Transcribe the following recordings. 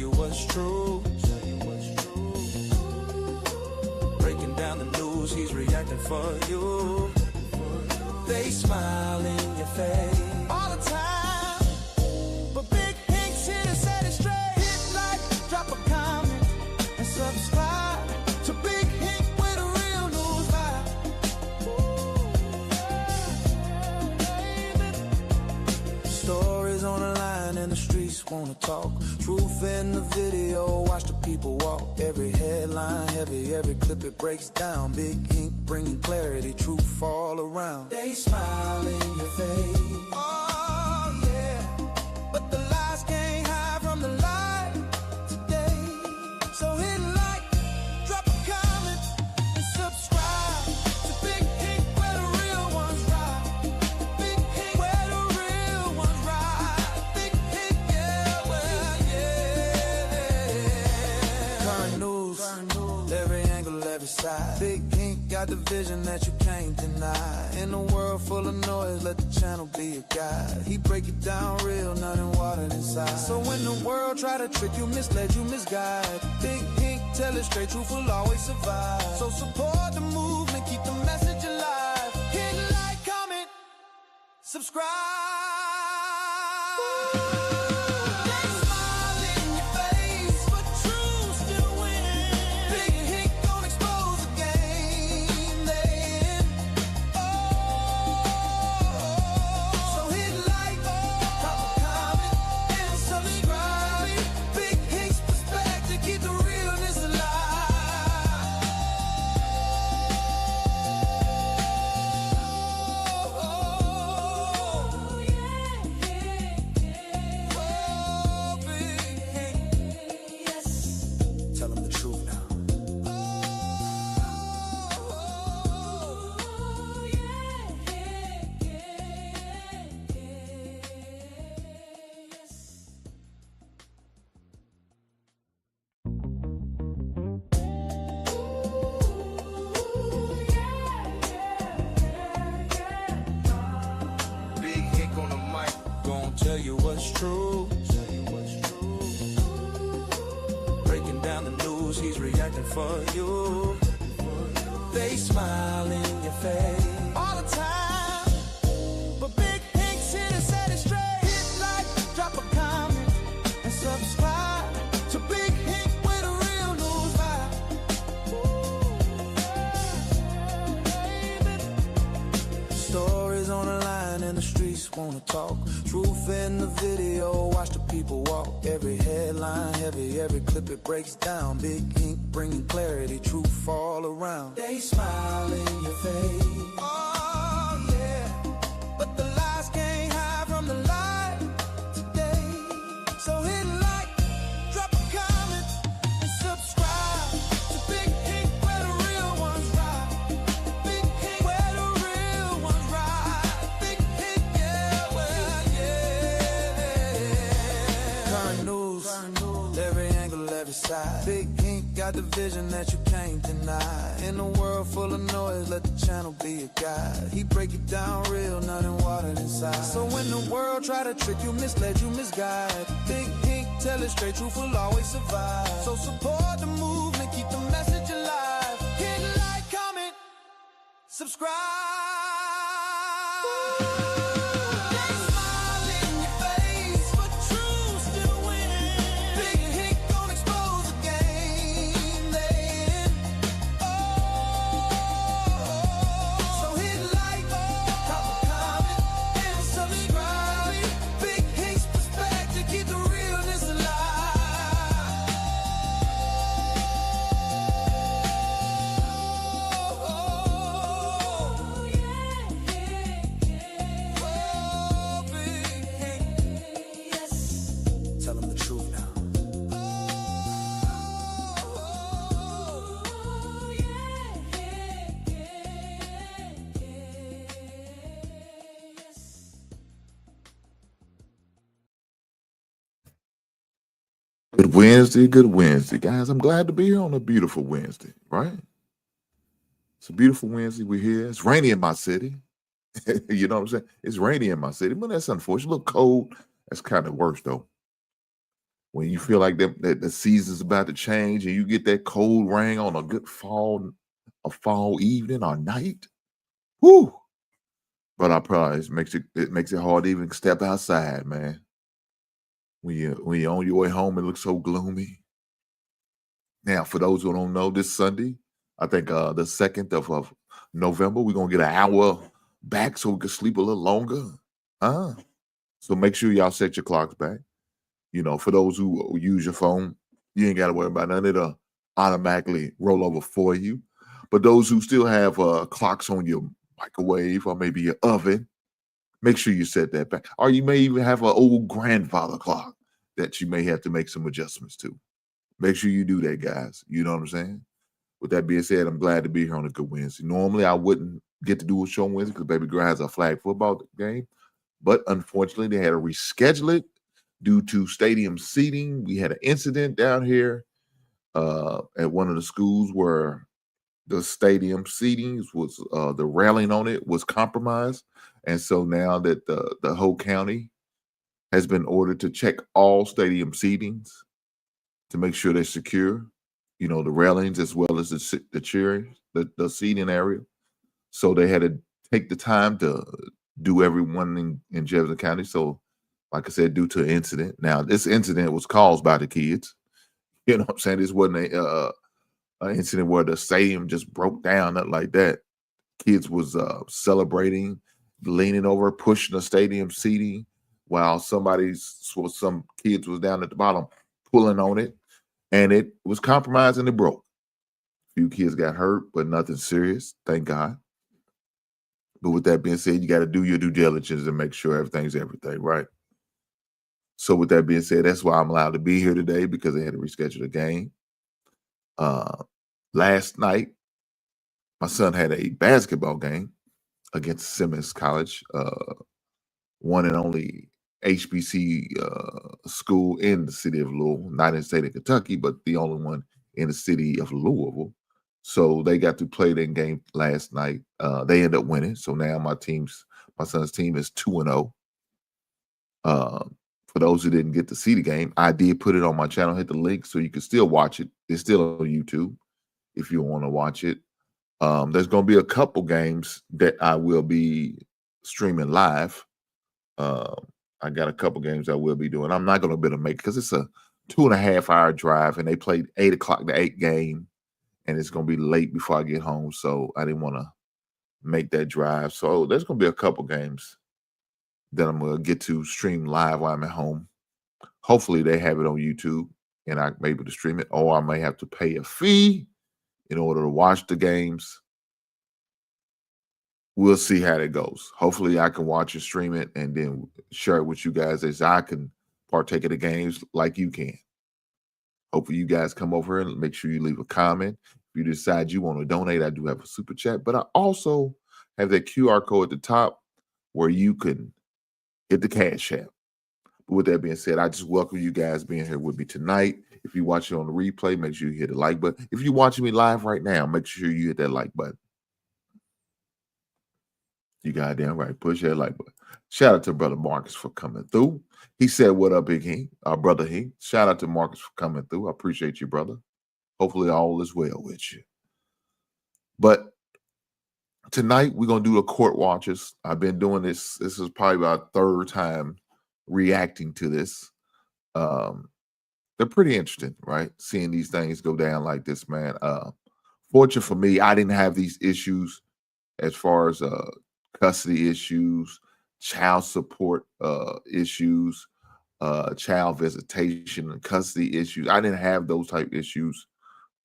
you what's true. Breaking down the news, he's reacting for you. They smile in your face all the time, but Big Hink's here to set it straight. Hit like, drop a comment, and subscribe to Big Hink with the real news vibe. Stories on the line and the streets wanna talk. Truth in the video, watch the people walk. Every headline heavy, every clip it breaks down. Big Hink bringing clarity, truth all around. They smile in your face. Oh yeah, but the lies can't hide from the light today. So hit like, drop a comment, and subscribe to Big Hink where the real ones ride. Big Hink where the real ones ride. Big Hink, yeah, well, yeah. Current news, every angle, every side. Big Hink got the vision that you can't deny. In a world full of noise, let the channel be a guide. He break it down real, nothing watered inside. So when the world try to trick you, mislead you, misguide, Big Hink tell it straight, truth will always survive. So support the movement, keep the message alive. Hit like, comment, subscribe. Tell you what's true. Breaking down the news, he's reacting for you. They smile in your face all the time, but Big Hink's here to set it straight. Hit like, drop a comment, and subscribe to Big Hink with the real news vibe. Stories on the line and the streets wanna talk. Truth in the video, watch the people walk. Every headline heavy, every clip it breaks down. Big Hink bringing clarity, truth all around. They smile in your face. Oh yeah, but the lies can't hide from the light today. So hit like, drop a comment, and subscribe to Big Hink where the real ones ride. Big Hink where the real ones ride. Big Hink, yeah, well, yeah. Current news, every angle, every side. Big Hink got the vision that you can't deny. In a world full of noise, let the channel be a guide. He break it down real, nothing watered inside. So when the world try to trick you, mislead you, misguide, Big Hink tell it straight, truth will always survive. So support the movement, keep the message alive. Hit like, comment, subscribe. Good Wednesday, guys. I'm glad to be here on a beautiful Wednesday, right? It's a beautiful Wednesday. We're here. It's rainy in my city. You know what I'm saying? It's rainy in my city, but that's unfortunate. A little cold. That's kind of worse, though. when you feel like that the season's about to change and you get that cold rain on a fall evening or night, whoo! But I promise it makes it hard to even step outside, man. When you're on your way home, it looks so gloomy. Now, for those who don't know, this Sunday, I think the 2nd of November, we're gonna get an hour back so we can sleep a little longer. So make sure y'all set your clocks back. For those who use your phone, you ain't got to worry about none. It'll automatically roll over for you. But those who still have clocks on your microwave or maybe your oven, make sure you set that back. Or you may even have an old grandfather clock that you may have to make some adjustments to. Make sure you do that, guys. You know what I'm saying? With that being said, I'm glad to be here on a good Wednesday. Normally, I wouldn't get to do a show on Wednesday because baby girl has a flag football game. But unfortunately, they had to reschedule it due to stadium seating. We had an incident down here at one of the schools where the stadium seatings was the railing on it was compromised. And so now that the whole county has been ordered to check all stadium seatings to make sure they're secure, the railings as well as the chairs, the seating area. So they had to take the time to do everyone in Jefferson County. So, like I said, due to an incident. Now, this incident was caused by the kids. You know what I'm saying? This wasn't an incident where the stadium just broke down, nothing like that. Kids was celebrating, leaning over, pushing the stadium seating, while some kids was down at the bottom pulling on it, and it was compromised and it broke. A few kids got hurt, but nothing serious, thank God. But with that being said, you got to do your due diligence and make sure everything's everything, right? So with that being said, that's why I'm allowed to be here today, because they had to reschedule the game. Last night, my son had a basketball game against Simmons College, one and only HBC school in the city of Louisville, not in the state of Kentucky, but the only one in the city of Louisville. So they got to play that game last night. They ended up winning. So now my son's team is 2-0. For those who didn't get to see the game, I did put it on my channel. Hit the link so you can still watch it. It's still on YouTube if you want to watch it. There's going to be a couple games that I will be streaming live. I got a couple games I will be doing. I'm not going to be able to make it because it's a 2.5-hour drive, and they played 8 o'clock to 8 game, and it's going to be late before I get home. So I didn't want to make that drive. So there's going to be a couple games that I'm going to get to stream live while I'm at home. Hopefully they have it on YouTube and I'm able to stream it, or I may have to pay a fee in order to watch the games. We'll see how that goes. Hopefully I can watch and stream it and then share it with you guys as I can partake of the games like you can. Hopefully you guys come over and make sure you leave a comment. If you decide you want to donate, I do have a super chat, but I also have that QR code at the top where you can hit the Cash App. But with that being said, I just welcome you guys being here with me tonight. If you watch it on the replay, make sure you hit the like button. If you're watching me live right now, make sure you hit that like button. You goddamn right. Push that like button. Shout out to Brother Marcus for coming through. He said, "What up, Big He? Our brother He." Shout out to Marcus for coming through. I appreciate you, brother. Hopefully all is well with you. But tonight we're gonna do the court watches. I've been doing this. This is probably about 3rd time reacting to this. They're pretty interesting, right? Seeing these things go down like this, man. Fortunate for me, I didn't have these issues as far as custody issues, child support issues, child visitation and custody issues. I didn't have those type issues,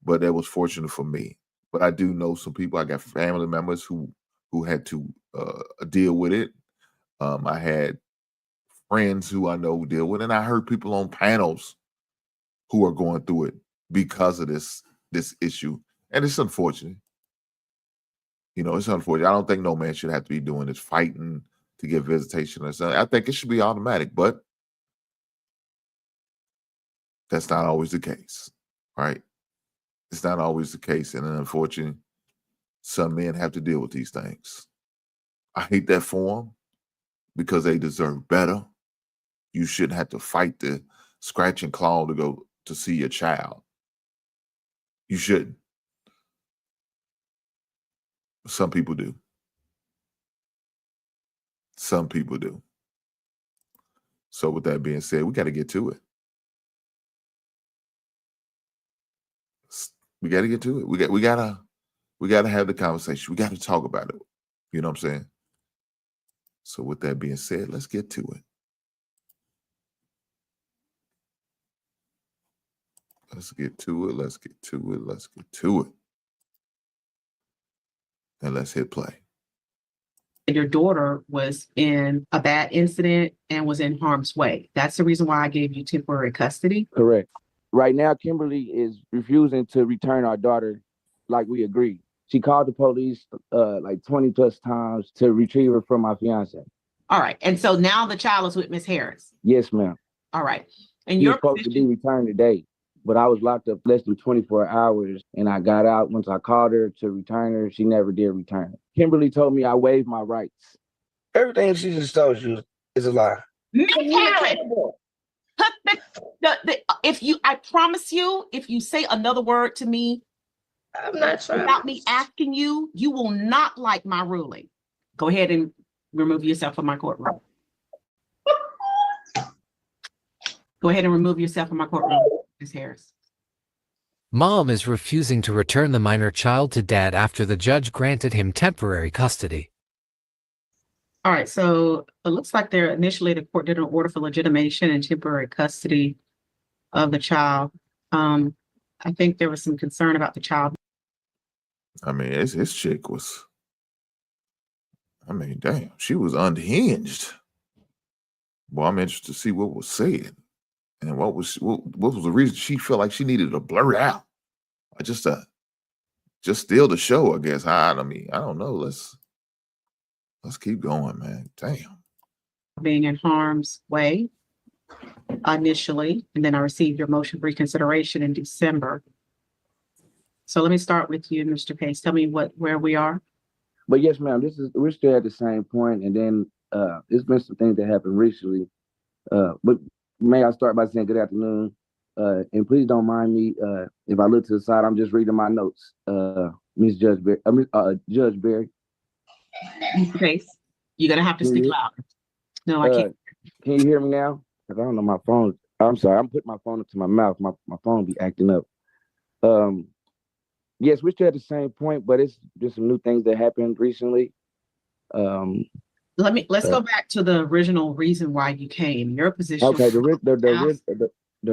but that was fortunate for me. But I do know some people. I got family members who had to deal with it. I had friends who I know deal with it, and I heard people on panels who are going through it because of this issue. And it's unfortunate. It's unfortunate. I don't think no man should have to be doing this, fighting to get visitation or something. I think it should be automatic, but that's not always the case, right? It's not always the case. And unfortunately, some men have to deal with these things. I hate that for them because they deserve better. You shouldn't have to fight to scratch and claw to go to see your child. You shouldn't. Some people do. Some people do. So with that being said, we got to get to it. We got to get to it. We gotta have the conversation. We got to talk about it. You know what I'm saying? So with that being said, let's get to it. Let's get to it. Let's get to it. Let's get to it. And let's hit play. Your daughter was in a bad incident and was in harm's way. That's the reason why I gave you temporary custody. Correct. Right now, Kimberly is refusing to return our daughter like we agreed. She called the police like 20 plus times to retrieve her from my fiance. All right. And so now the child is with Miss Harris. Yes, ma'am. All right. And She you're was supposed to be returned today, but I was locked up less than 24 hours and I got out. Once I called her to return her, she never did return. Kimberly told me I waived my rights. Everything she just told you is a lie. Miss Harris. I promise you, if you say another word to me I'm not trying. without me asking you, you will not like my ruling. Go ahead and remove yourself from my courtroom. Go ahead and remove yourself from my courtroom, Ms. Harris. Mom is refusing to return the minor child to dad after the judge granted him temporary custody. All right, so it looks like the court did an order for legitimation and temporary custody of the child. I think there was some concern about the child. I mean, his chick was, I mean, damn, she was unhinged. Well, I'm interested to see what was said and what was the reason she felt like she needed to blurt out, or just steal the show, I guess. I mean, I don't know. Let's keep going, man. Damn. Being in harm's way initially, and then I received your motion for reconsideration in December. So let me start with you, Mr. Pace. Tell me where we are. But yes, ma'am, we're still at the same point, and then there's been some things that happened recently. But may I start by saying good afternoon, and please don't mind me if I look to the side. I'm just reading my notes, Miss Judge Berry. Mr. Pace, you're gonna have to speak louder. No, I can't. Can you hear me now? Because I don't know my phone. I'm sorry, I'm putting my phone up to my mouth. My phone be acting up. Yes, we're still at the same point, but it's just some new things that happened recently. Let's go back to the original reason why you came. Your position. Okay, the you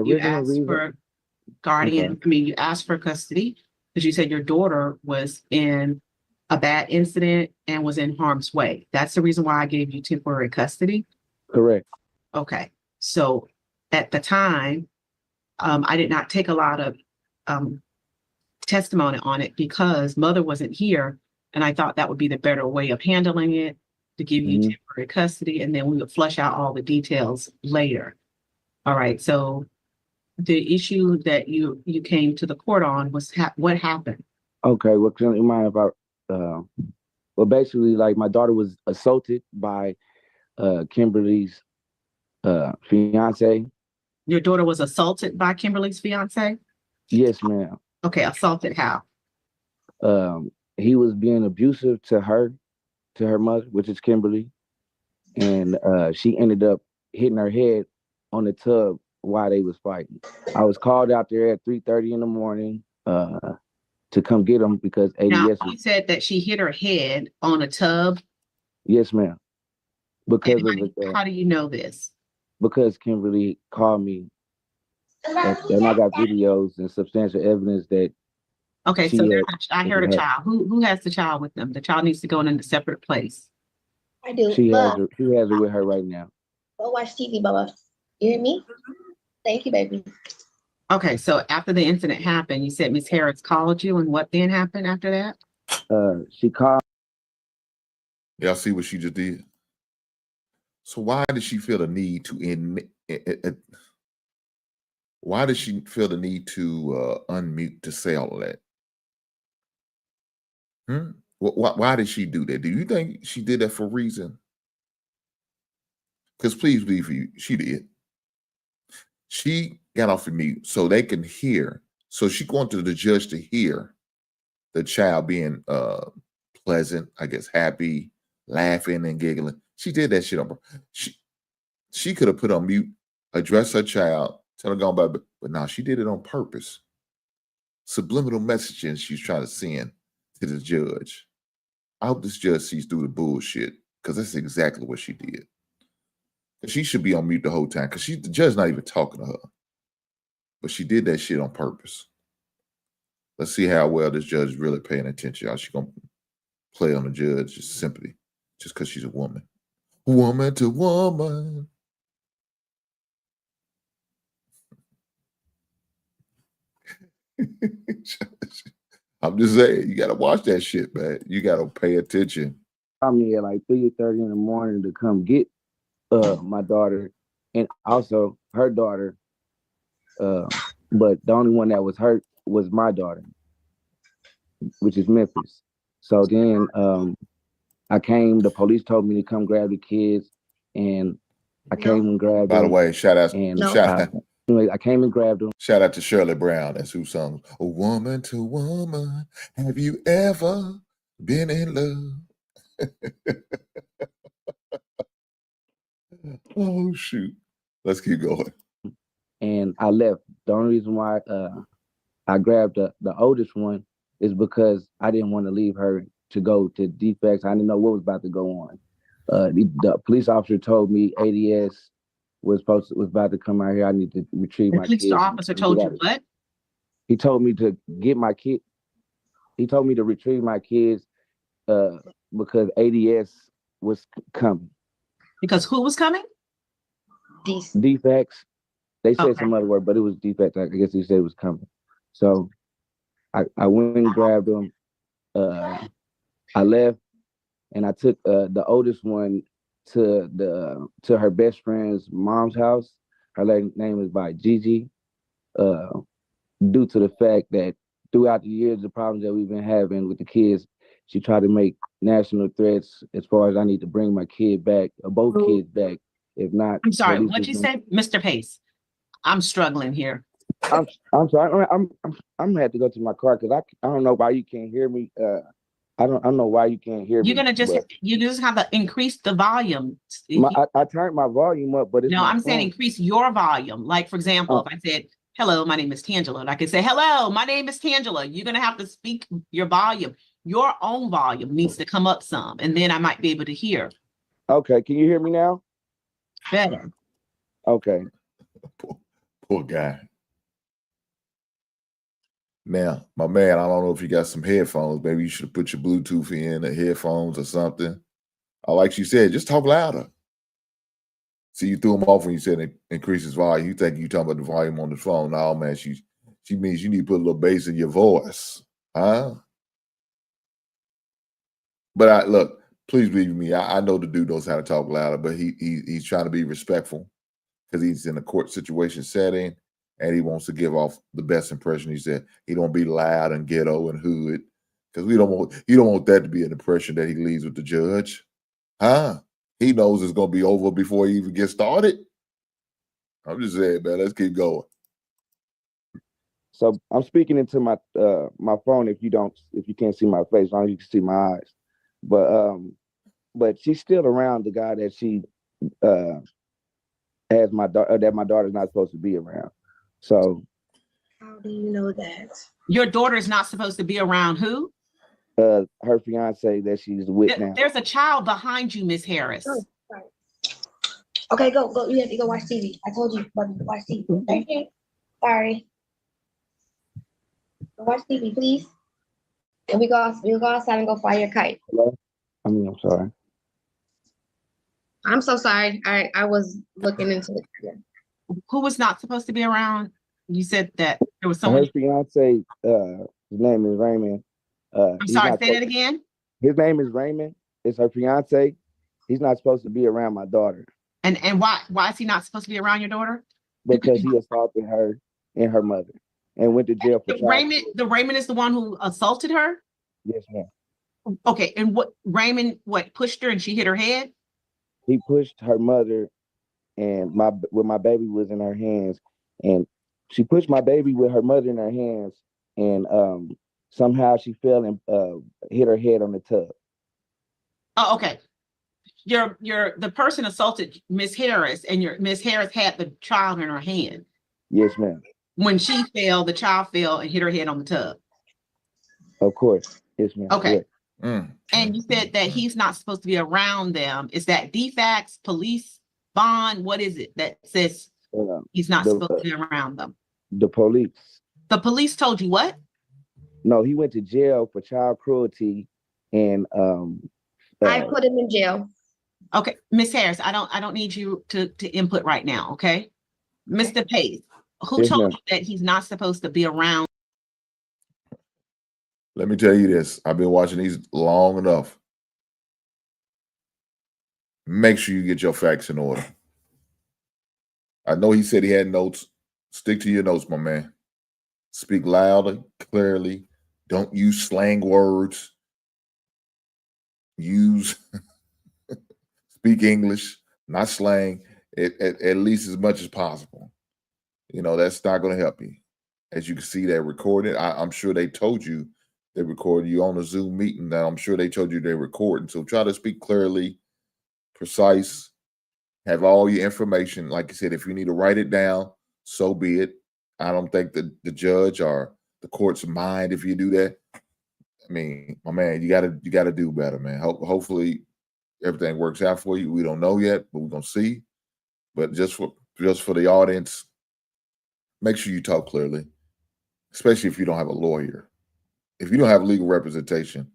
original asked reason for guardian. Okay. I mean, you asked for custody because you said your daughter was in a bad incident and was in harm's way. That's the reason why I gave you temporary custody. Correct. Okay, so at the time, I did not take a lot of testimony on it because mother wasn't here, and I thought that would be the better way of handling it, to give you temporary custody, and then we would flesh out all the details later. All right, so the issue that you came to the court on was what happened? Okay, well, can you mind if I well, basically, like, my daughter was assaulted by Kimberly's fiance. Your daughter was assaulted by Kimberly's fiance? Yes, ma'am. Okay, assaulted how? He was being abusive to her mother, which is Kimberly, and she ended up hitting her head on the tub while they was fighting. I was called out there at 3:30 in the morning to come get them because ADS. Now, you said that she hit her head on a tub? Yes, ma'am. Because how do you know this? Because Kimberly called me, and I got videos and substantial evidence that. Okay, so I heard a child. Who has the child with them? The child needs to go in a separate place. I do. She has her with her right now. Go watch TV, Baba. You hear me? Thank you, baby. Okay, so after the incident happened, you said Miss Harris called you, and what then happened after that? She called. Y'all see what she just did? So why did she feel the need to why did she feel the need to unmute to say all of that? Why did she do that? Do you think she did that for a reason? Because please believe you, she did. She got off of mute so they can hear. So she wanted the judge to hear the child being pleasant, I guess, happy, laughing and giggling. She did that shit on purpose. She could have put on mute, address her child, tell her go by, but no, she did it on purpose. Subliminal messaging she's trying to send to the judge. I hope this judge sees through the bullshit, because that's exactly what she did. She should be on mute the whole time, because the judge's not even talking to her. But she did that shit on purpose. Let's see how well this judge is really paying attention. How she gonna play on the judge just simply just because she's a woman. Woman to woman. I'm just saying, you gotta watch that shit, man. You gotta pay attention. I mean, at like 3:30 in the morning to come get my daughter and also her daughter. But the only one that was hurt was my daughter, which is Memphis. So then I came, the police told me to come grab the kids, and I came and grabbed them. By the way, shout out. Anyway, I came and grabbed them. Shout out to Shirley Brown. That's who sung "A Woman to Woman." Have you ever been in love? Oh shoot! Let's keep going. And I left. The only reason why I grabbed the oldest one is because I didn't want to leave her to go to defects. I didn't know what was about to go on. The police officer told me ADS was about to come out here. I need to retrieve my kids. The police officer told you what? He told me to get my kid. He told me to retrieve my kids because ADS was coming. Because who was coming? Defects. They said some other word, but it was defects. I guess he said it was coming. So I went and grabbed them. I left, and I took the oldest one to her best friend's mom's house. Her name is by Gigi. Due to the fact that throughout the years, the problems that we've been having with the kids, she tried to make national threats as far as I need to bring my kid back, or both kids back. If not, I'm sorry. What'd you say, Mr. Pace? I'm struggling here. I'm sorry. I'm gonna have to go to my car because I don't know why you can't hear me. I don't know why you can't hear me. You just have to increase the volume. I turned my volume up, but I'm saying increase your volume. Like, for example, if I said, hello, my name is Tangela, and I could say, hello, my name is Tangela. You're gonna have to speak your volume. Your own volume needs to come up some, and then I might be able to hear. Okay, can you hear me now? Better. Okay. Poor guy. Now, my man, I don't know if you got some headphones. Maybe you should have put your Bluetooth in, the headphones or something. Like she said, just talk louder. See, you threw him off when you said increase his volume. You think you talking about the volume on the phone. No, man, she means you need to put a little bass in your voice. Huh? But look, please believe me, I know the dude knows how to talk louder, but he's trying to be respectful because he's in a court situation setting and he wants to give off the best impression. He said he don't be loud and ghetto and hood because you don't want that to be an impression that he leaves with the judge. Huh? He knows it's gonna be over before he even gets started. I'm just saying, man, let's keep going. So I'm speaking into my my phone. If you can't see my face, as long as you can see my eyes. But she's still around the guy that she has my daughter that my daughter's not supposed to be around. So how do you know that? Your daughter is not supposed to be around who? Her fiance that she's with now. There's a child behind you, Miss Harris. Oh, sorry. Okay, go. You have to go watch TV. I told you, buddy, watch TV. Okay. Sorry. Go watch TV, please. And we'll go outside and go fly your kite. Hello? I'm sorry. I'm so sorry. I was looking into it. Who was not supposed to be around? You said that there was someone. Her fiance, his name is Raymond. I'm sorry, say that again. His name is Raymond. It's her fiance. He's not supposed to be around my daughter. And why is he not supposed to be around your daughter? Because he assaulted her and her mother and went to jail for Raymond is the one who assaulted her? Yes, ma'am. Okay, and Raymond pushed her and she hit her head? He pushed her mother, and when my baby was in her hands, and she pushed my baby with her mother in her hands, and somehow she fell and hit her head on the tub. Oh, okay. The person assaulted Miss Harris, and Miss Harris had the child in her hand. Yes, ma'am. When she fell, the child fell and hit her head on the tub. Of course. Yes, ma'am. Okay. Correct. And you said that he's not supposed to be around them. Is that defects, police, bond? What is it that says he's not supposed to be around them? The police. The police told you what? No, he went to jail for child cruelty, and I put him in jail. Okay, Miss Harris, I don't need you to input right now, okay? Mr. Pace, who Yes, told ma'am. you that he's not supposed to be around? Let me tell you this. I've been watching these long enough. Make sure you get your facts in order. I know he said he had notes. Stick to your notes, my man. Speak loudly, clearly. Don't use slang words. Speak English, not slang, at least as much as possible. You know, that's not going to help you. As you can see, they're recording. I'm sure they told you they recorded you on a Zoom meeting. Now, I'm sure they told you they're recording. So try to speak clearly, precise, have all your information. Like I said, if you need to write it down, so be it. I don't think the judge or the court's mind if you do that. I mean, my man, you gotta do better, man. Hopefully everything works out for you. We don't know yet, but we're gonna see. But just for the audience, make sure you talk clearly, especially if you don't have a lawyer. If you don't have legal representation,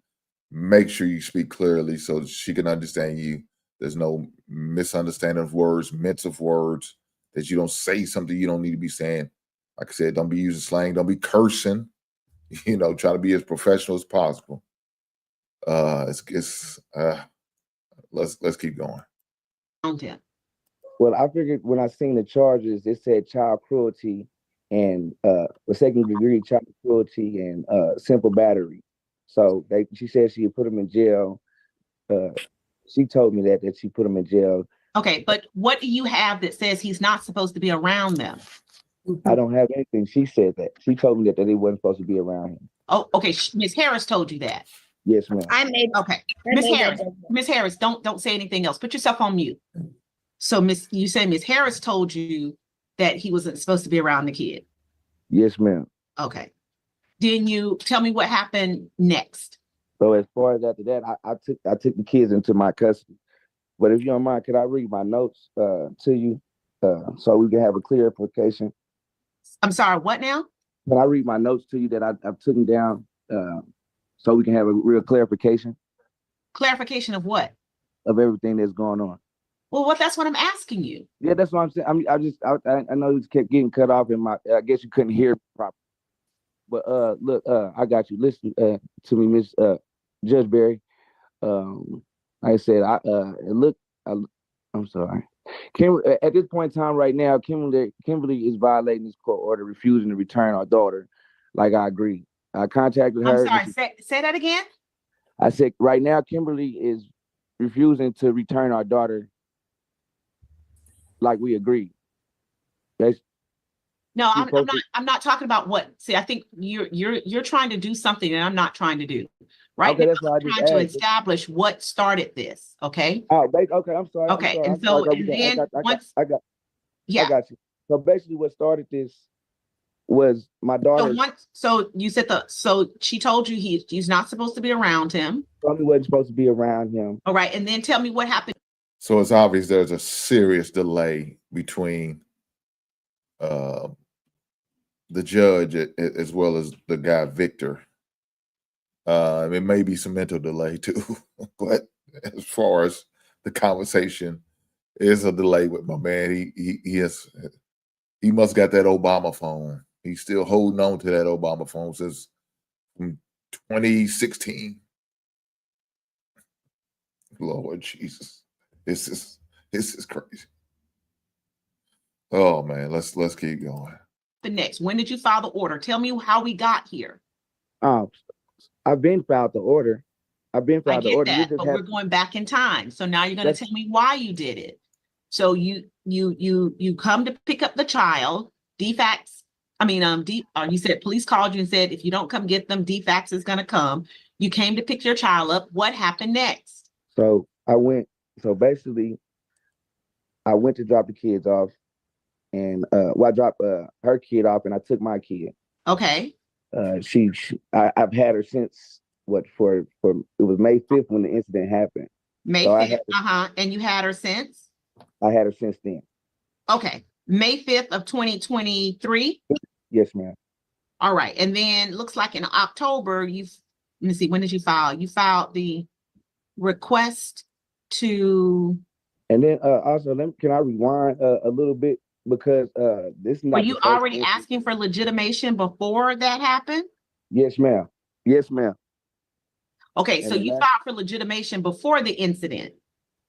make sure you speak clearly so that she can understand you. There's no misunderstanding of words, mints of words, that you don't say something you don't need to be saying. Like I said, don't be using slang, don't be cursing. You know, try to be as professional as possible. Let's keep going. Well, I figured when I seen the charges, it said child cruelty and second degree child cruelty and simple battery. So she said she had put him in jail. She told me that she put him in jail. Okay, but what do you have that says he's not supposed to be around them? I don't have anything. She said that. She told me that he wasn't supposed to be around him. Oh, okay. Miss Harris told you that. Yes, ma'am. Okay. Miss Harris, don't say anything else. Put yourself on mute. So you say Miss Harris told you that he wasn't supposed to be around the kid. Yes, ma'am. Okay. Then you tell me what happened next. So as far as after that, I took the kids into my custody. But if you don't mind, could I read my notes to you so we can have a clarification? I'm sorry, what now? Can I read my notes to you that I've taken down so we can have a real clarification? Clarification of what? Of everything that's going on. Well, that's what I'm asking you. Yeah, that's what I'm saying. I know you kept getting cut off in I guess you couldn't hear properly. But look, I got you. Listen to me, Miss Judge Barry. Like I said, I'm sorry. At this point in time right now, Kimberly is violating this court order, refusing to return our daughter, like I agreed. I contacted her. I'm sorry, say that again? I said, right now, Kimberly is refusing to return our daughter like we agreed. No, I'm not talking about what. See, I think you're trying to do something that I'm not trying to do. Right? Okay, now, that's why I'm trying to establish what started this. Okay. Oh, okay. I'm sorry. Okay, I'm sorry. I got you. So basically, what started this was my daughter. So you said so she told you he's not supposed to be around him. Told me wasn't supposed to be around him. All right, and then tell me what happened. So it's obvious there's a serious delay between the judge as well as the guy Victor. It may be some mental delay too, but as far as the conversation, is a delay with my man. He must got that Obama phone. He's still holding on to that Obama phone since 2016. Lord Jesus, this is crazy. Oh man, let's keep going. The next, when did you file the order? Tell me how we got here. I've been filed the order. I've been filed the order. That, but we're going back in time. So now you're going to tell me why you did it. So you come to pick up the child. DFAX. I mean, you said police called you and said, if you don't come get them, DFAX is going to come. You came to pick your child up. What happened next? So basically, I went to drop the kids off, and I dropped her kid off, and I took my kid. Okay. I've had her since it was May 5th when the incident happened. May 5th. And you had her since? I had her since then. Okay. May 5th of 2023? Yes, ma'am. All right. And then looks like in October, let me see, when did you file? You filed the request to. And then also, can I rewind a little bit? Because this is not. Were you already asking for legitimation before that happened? Yes, ma'am. Yes, ma'am. Okay, so you filed for legitimation before the incident.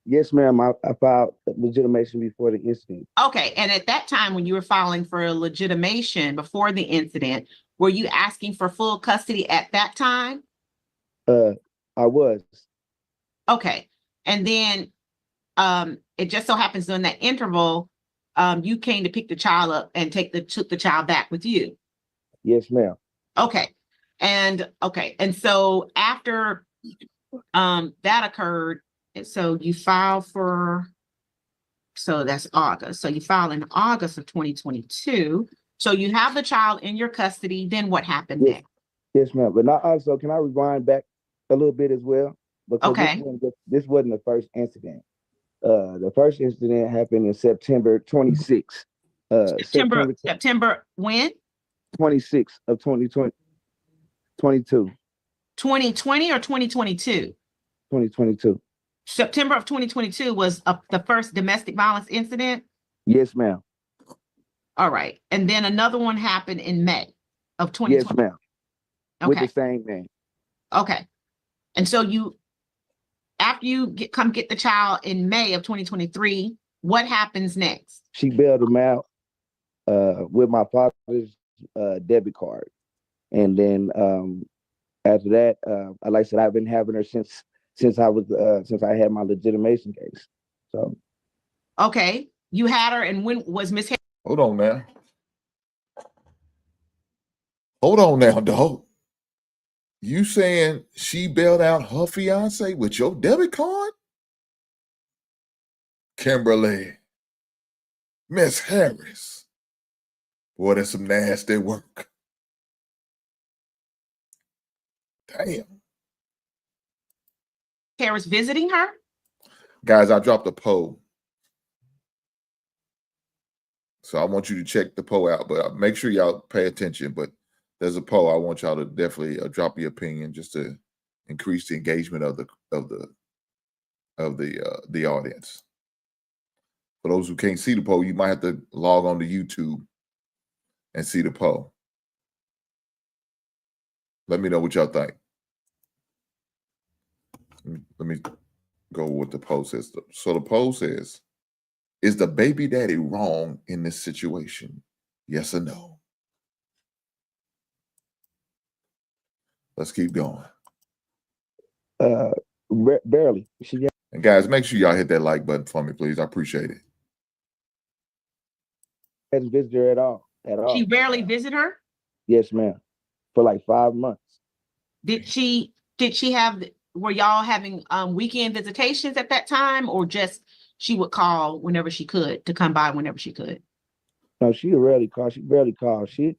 Yes, ma'am. I filed legitimation before the incident. Okay, and at that time when you were filing for legitimation before the incident, were you asking for full custody at that time? I was. Okay, and then it just so happens during that interval, you came to pick the child up and took the child back with you. Yes, ma'am. Okay, and so after that occurred. So you filed so that's August. So you filed in August of 2022. So you have the child in your custody. Then what happened next? Yes, ma'am. But now also, can I rewind back a little bit as well? Because this wasn't the first incident. The first incident happened in September 26th. September when? 26th of 2020. 2022. 2020 or 2022? 2022. September of 2022 was the first domestic violence incident? Yes, ma'am. All right. And then another one happened in May of 2020? Yes, ma'am. Okay. With the same name. Okay. And so after you come get the child in May of 2023, what happens next? She bailed him out with my father's debit card. And then after that, like I said, I've been having her since I had my legitimation case. So. Okay. You had her, and when was Miss Harris? Hold on now. Hold on now, dog. You saying she bailed out her fiance with your debit card? Kimberly. Miss Harris. Boy, that's some nasty work. Damn. Harris visiting her? Guys, I dropped a poll. So I want you to check the poll out, but make sure y'all pay attention. But there's a poll. I want y'all to definitely drop your opinion just to increase the engagement of the audience. For those who can't see the poll, you might have to log on to YouTube and see the poll. Let me know what y'all think. Let me go with what the poll says. So the poll says, is the baby daddy wrong in this situation? Yes or no? Let's keep going. Barely. And guys, make sure y'all hit that like button for me, please. I appreciate it. Hasn't visited her at all. She rarely visit her? Yes, ma'am. For like 5 months. Were y'all having weekend visitations at that time, or just she would call whenever she could to come by whenever she could? No, she rarely called. She barely called. She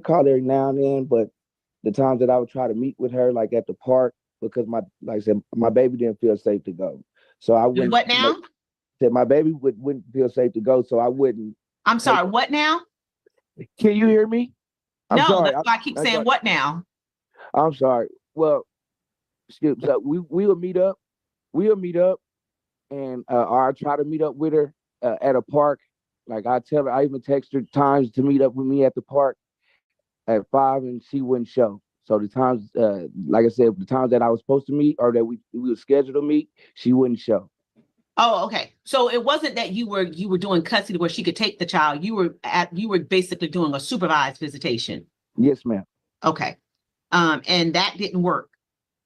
called every now and then, but the times that I would try to meet with her, like at the park, because like I said, my baby didn't feel safe to go. So I wouldn't. What now? Said my baby wouldn't feel safe to go, so I wouldn't. I'm sorry, what now? Can you hear me? I'm sorry. That's why I keep saying what now? I'm sorry. Well, so we would meet up. And I try to meet up with her at a park. Like I tell her, I even text her times to meet up with me at the park at 5, and she wouldn't show. So the times, like I said, the times that I was supposed to meet or that we were scheduled to meet, she wouldn't show. Oh, okay. So it wasn't that you were doing custody where she could take the child. You were basically doing a supervised visitation. Yes, ma'am. Okay. And that didn't work.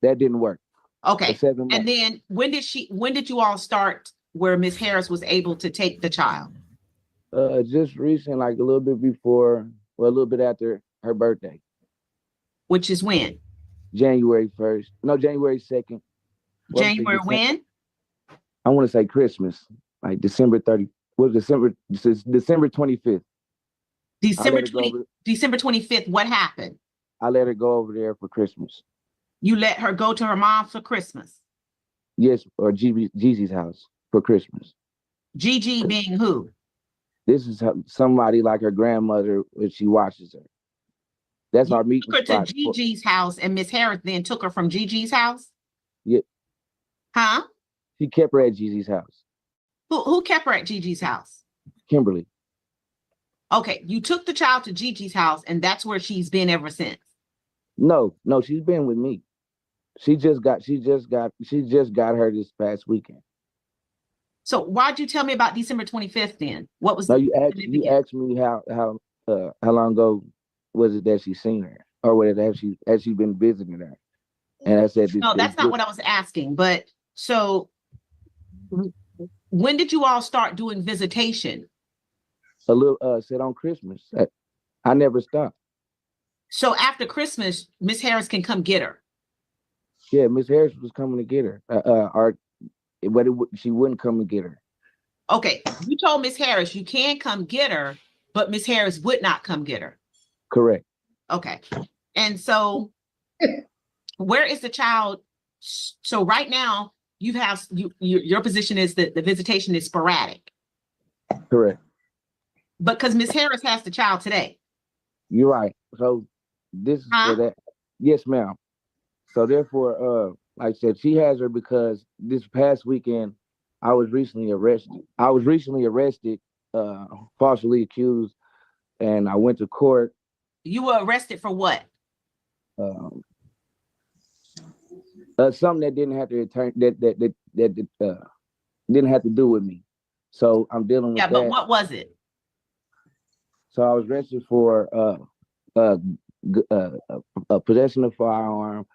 That didn't work. Okay. And then when did you all start where Miss Harris was able to take the child? Just recent, like a little bit before, well, a little bit after her birthday, Which is when? January 1st. No, January 2nd. Well, I'm January when? I want to say Christmas, like December 30. Well, December 25th. December 25th. What happened? I let her go over there for Christmas. You let her go to her mom for Christmas? Yes, or Gigi's house for Christmas. Gigi being who? This is somebody like her grandmother when she watches her. That's our meeting Took her spot. to Gigi's house, and Miss Harris then took her from Gigi's house? Yeah. Huh? She kept her at Gigi's house. Who kept her at Gigi's house? Kimberly. Okay, you took the child to Gigi's house, and that's where she's been ever since. No, she's been with me. She just got her this past weekend. So why'd you tell me about December 25th then? What was you asked me how long ago was it that she seen her, or whether has she been visiting her? And I said, no, that's not what I was asking. But so when did you all start doing visitation? A little said on Christmas. I never stopped. So after Christmas, Miss Harris can come get her. Yeah, Miss Harris was coming to get her. She wouldn't come and get her. Okay, you told Miss Harris you can come get her, but Miss Harris would not come get her. Correct. Okay, and so where is the child? So right now your position is that the visitation is sporadic. Correct. But because Miss Harris has the child today. You're right. So this is for that. Yes, ma'am. So therefore, like I said, she has her because this past weekend I was recently arrested. Falsely accused, and I went to court. You were arrested for what? Something that didn't have to return that didn't have to do with me. So I'm dealing with that. Yeah, but what was it? So I was arrested for possession of firearm,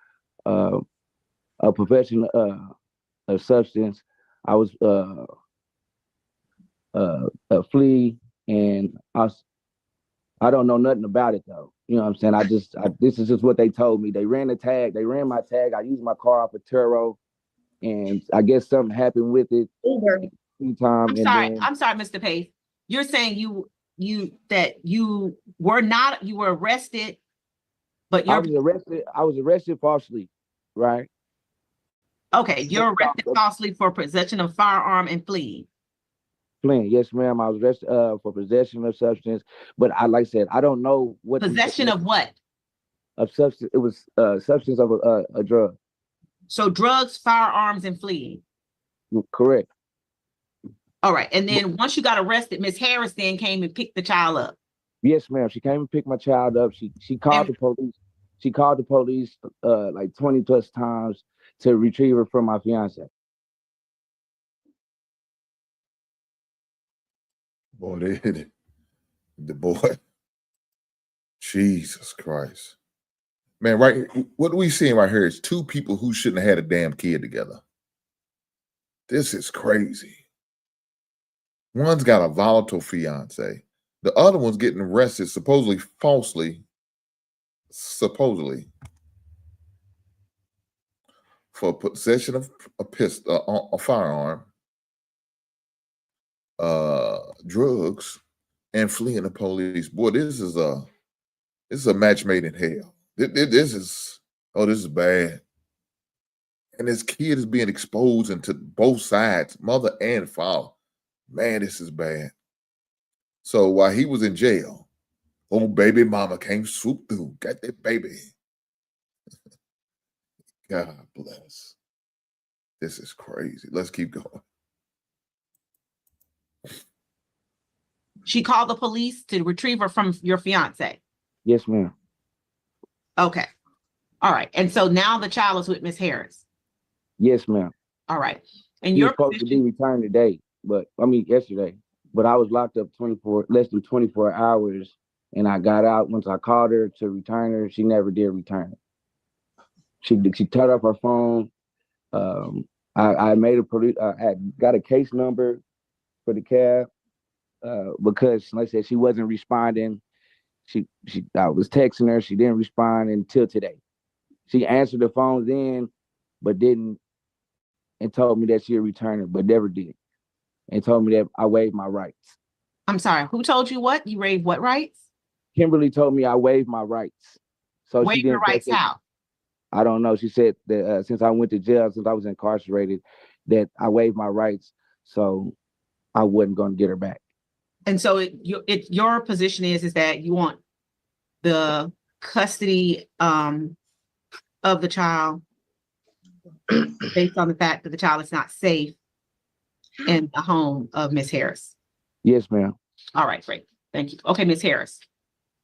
a possession of substance. I was a flea, and I don't know nothing about it though. You know what I'm saying? This is just what they told me. They ran my tag. I used my car off a Turo, and I guess something happened with it. Uber. I'm sorry, Mr. Pace. You're saying you were arrested, but I was arrested falsely, right? Okay, you're arrested falsely for possession of firearm and fleeing. Fleeing, yes, ma'am. I was arrested for possession of substance, but like I said, I don't know what possession of what. Of substance. It was substance of a drug. So drugs, firearms, and fleeing. Correct. All right, and then once you got arrested, Miss Harris then came and picked the child up. Yes, ma'am. She came and picked my child up. She called the police. She called the police like 20 plus times to retrieve her from my fiance. Boy, they hit it. The boy. Jesus Christ. Man, right here, what we seeing right here is two people who shouldn't have had a damn kid together. This is crazy. One's got a volatile fiance. The other one's getting arrested, falsely, for possession of a pistol, a firearm, drugs, and fleeing the police. Boy, this is a match made in hell. This is bad. And this kid is being exposed into both sides, mother and father. Man, this is bad. So while he was in jail, old baby mama came swoop through, got that baby. God bless. This is crazy. Let's keep going. She called the police to retrieve her from your fiance. Yes, ma'am. Okay. All right. And so now the child is with Miss Harris. Yes, ma'am. All right. And you're supposed to be returned today, yesterday. But I was locked up less than 24 hours, and I got out. Once I called her to return her, she never did return it. She turned off her phone. I got a case number for the cab. because, like I said, she wasn't responding. I was texting her. She didn't respond until today. She answered the phone then, but didn't, and told me that she'd return it, but never did. And told me that I waived my rights. I'm sorry, who told you what? You waived what rights? Kimberly told me I waived my rights. So Waive she your didn't rights how? I don't know. She said that since I went to jail, since I was incarcerated, that I waived my rights, so I wasn't going to get her back. And so your position is that you want the custody of the child based on the fact that the child is not safe in the home of Miss Harris. Yes, ma'am. All right, great. Thank you. Okay, Miss Harris.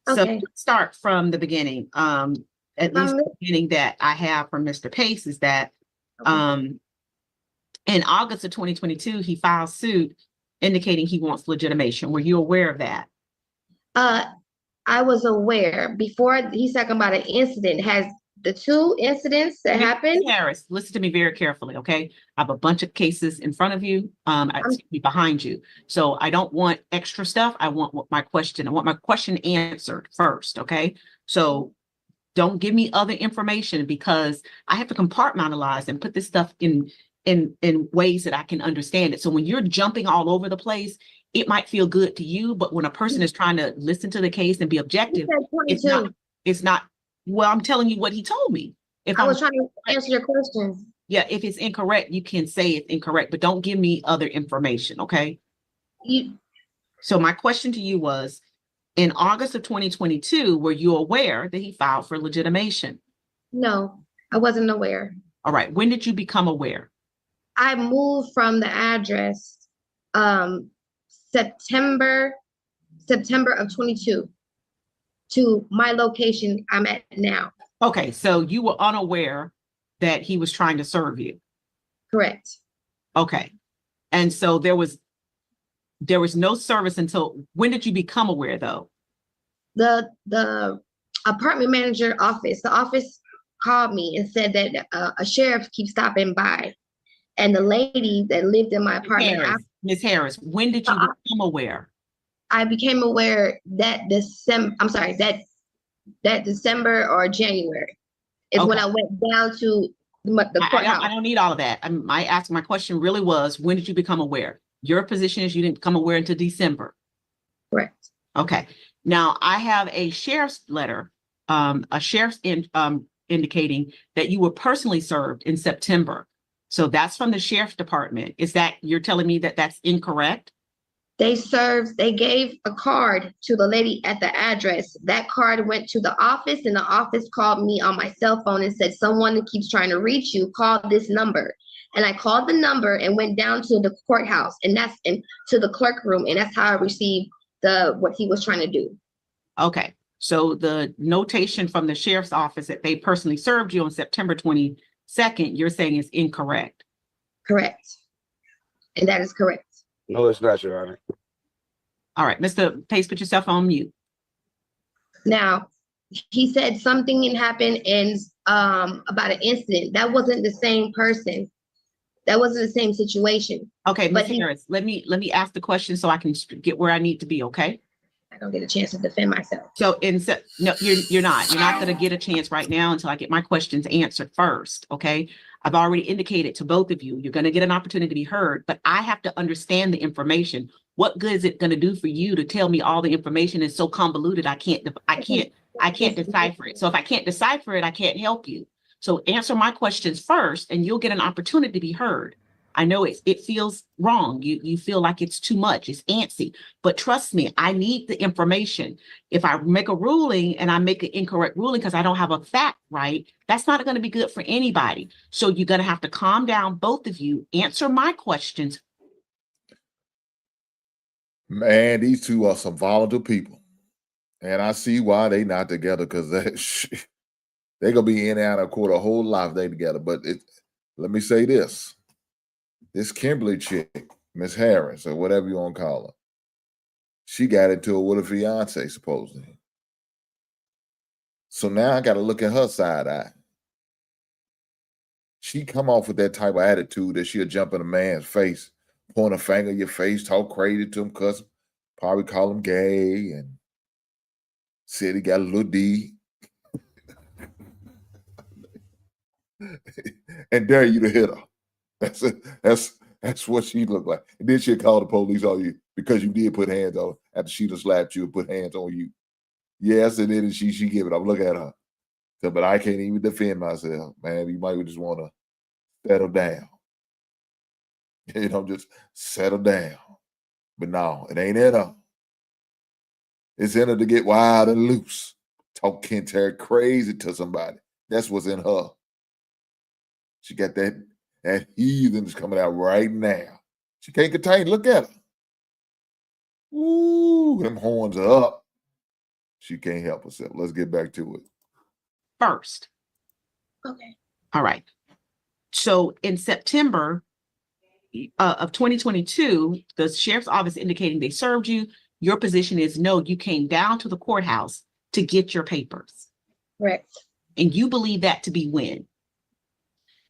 So Okay. let's start from the beginning. At least the beginning that I have from Mr. Pace is that in August of 2022, he filed suit indicating he wants legitimation. Were you aware of that? I was aware before he's talking about an incident. Has the two incidents that happened? Harris, listen to me very carefully, okay? I have a bunch of cases in front of you, behind you. So I don't want extra stuff. I want my question answered first, okay? So don't give me other information because I have to compartmentalize and put this stuff in ways that I can understand it. So when you're jumping all over the place, it might feel good to you, but when a person is trying to listen to the case and be objective, it's not, well, I'm telling you what he told me. I was trying to answer your question. Yeah, if it's incorrect, you can say it's incorrect, but don't give me other information, okay? So my question to you was, in August of 2022, were you aware that he filed for legitimation? No, I wasn't aware. All right, when did you become aware? I moved from the address September of 22 to my location I'm at now. Okay, so you were unaware that he was trying to serve you. Correct. Okay, and so there was no service until, when did you become aware though? The apartment manager office, the office called me and said that a sheriff keeps stopping by. And the lady that lived in my apartment. Ms. Harris, when did you become aware? I became aware that December or January is when I went down to the courthouse. I don't need all of that. My question really was, when did you become aware? Your position is you didn't become aware until December. Correct. Okay. Now I have a sheriff's letter, indicating that you were personally served in September. So that's from the sheriff's department. Is that, you're telling me that that's incorrect? They gave a card to the lady at the address. That card went to the office and the office called me on my cell phone and said, someone keeps trying to reach you, call this number. And I called the number and went down to the courthouse and to the clerk room. And that's how I received what he was trying to do. Okay. So the notation from the sheriff's office that they personally served you on September 22nd, you're saying is incorrect. Correct. And that is correct. No, it's not, Your Honor. All right, Mr. Pace, put yourself on mute. Now, he said something happened about an incident. That wasn't the same person. That wasn't the same situation. Okay, Ms. Harris, let me ask the question so I can get where I need to be, okay? I don't get a chance to defend myself. So no, you're not going to get a chance right now until I get my questions answered first, okay? I've already indicated to both of you, you're going to get an opportunity to be heard, but I have to understand the information. What good is it going to do for you to tell me all the information is so convoluted I can't decipher it. So if I can't decipher it, I can't help you. So answer my questions first and you'll get an opportunity to be heard. I know it feels wrong. You feel like it's too much. It's antsy. But trust me, I need the information. If I make a ruling and I make an incorrect ruling because I don't have a fact right, that's not going to be good for anybody. So you're going to have to calm down, both of you. Answer my questions. Man, these two are some volatile people. And I see why they not together, because they're going to be in and out of court a whole life they together. But let me say this. This Kimberly chick, Miss Harris, or whatever you want to call her, she got into it with a fiance, supposedly. So now I got to look at her side eye. She come off with that type of attitude that she'll jump in a man's face, point a finger in your face, talk crazy to him, cuss. Probably call him gay and said he got a little D. And dare you to hit her. That's what she looked like. And then she'd call the police on you because you did put hands on her after she just slapped you and put hands on you. Yes, and then she give it up. Look at her. So, but I can't even defend myself, man. You might just want to settle down. Just settle down. But no, it ain't in her. It's in her to get wild and loose. Talk Kentary crazy to somebody. That's what's in her. She got that heathen is coming out right now. She can't contain. Look at her. Ooh, them horns are up. She can't help herself. Let's get back to it. First. Okay. All right. So in September of 2022, the sheriff's office indicating they served you. Your position is no, you came down to the courthouse to get your papers. Correct. And you believe that to be when?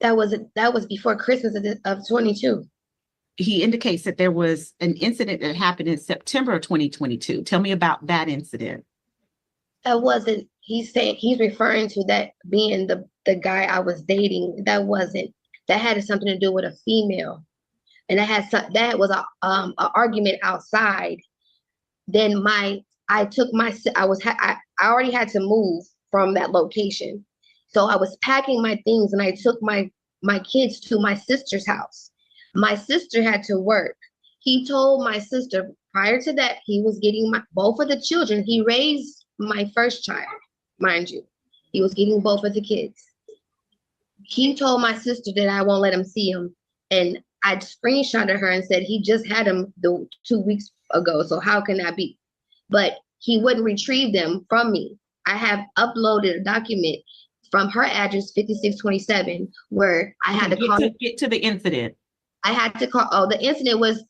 That was before Christmas of 22. He indicates that there was an incident that happened in September of 2022. Tell me about that incident. That wasn't, he's referring to that being the guy I was dating. That had something to do with a female. And that was an argument outside. Then I already had to move from that location. So I was packing my things and I took my kids to my sister's house. My sister had to work. He told my sister prior to that, he was getting both of the children. He raised my first child, mind you. He was getting both of the kids. He told my sister that I won't let him see him. And I screenshotted her and said he just had him 2 weeks ago. So how can that be? But he wouldn't retrieve them from me. I have uploaded a document from her address 5627 where I had to call. Get to the incident. I had to call. Oh, the incident was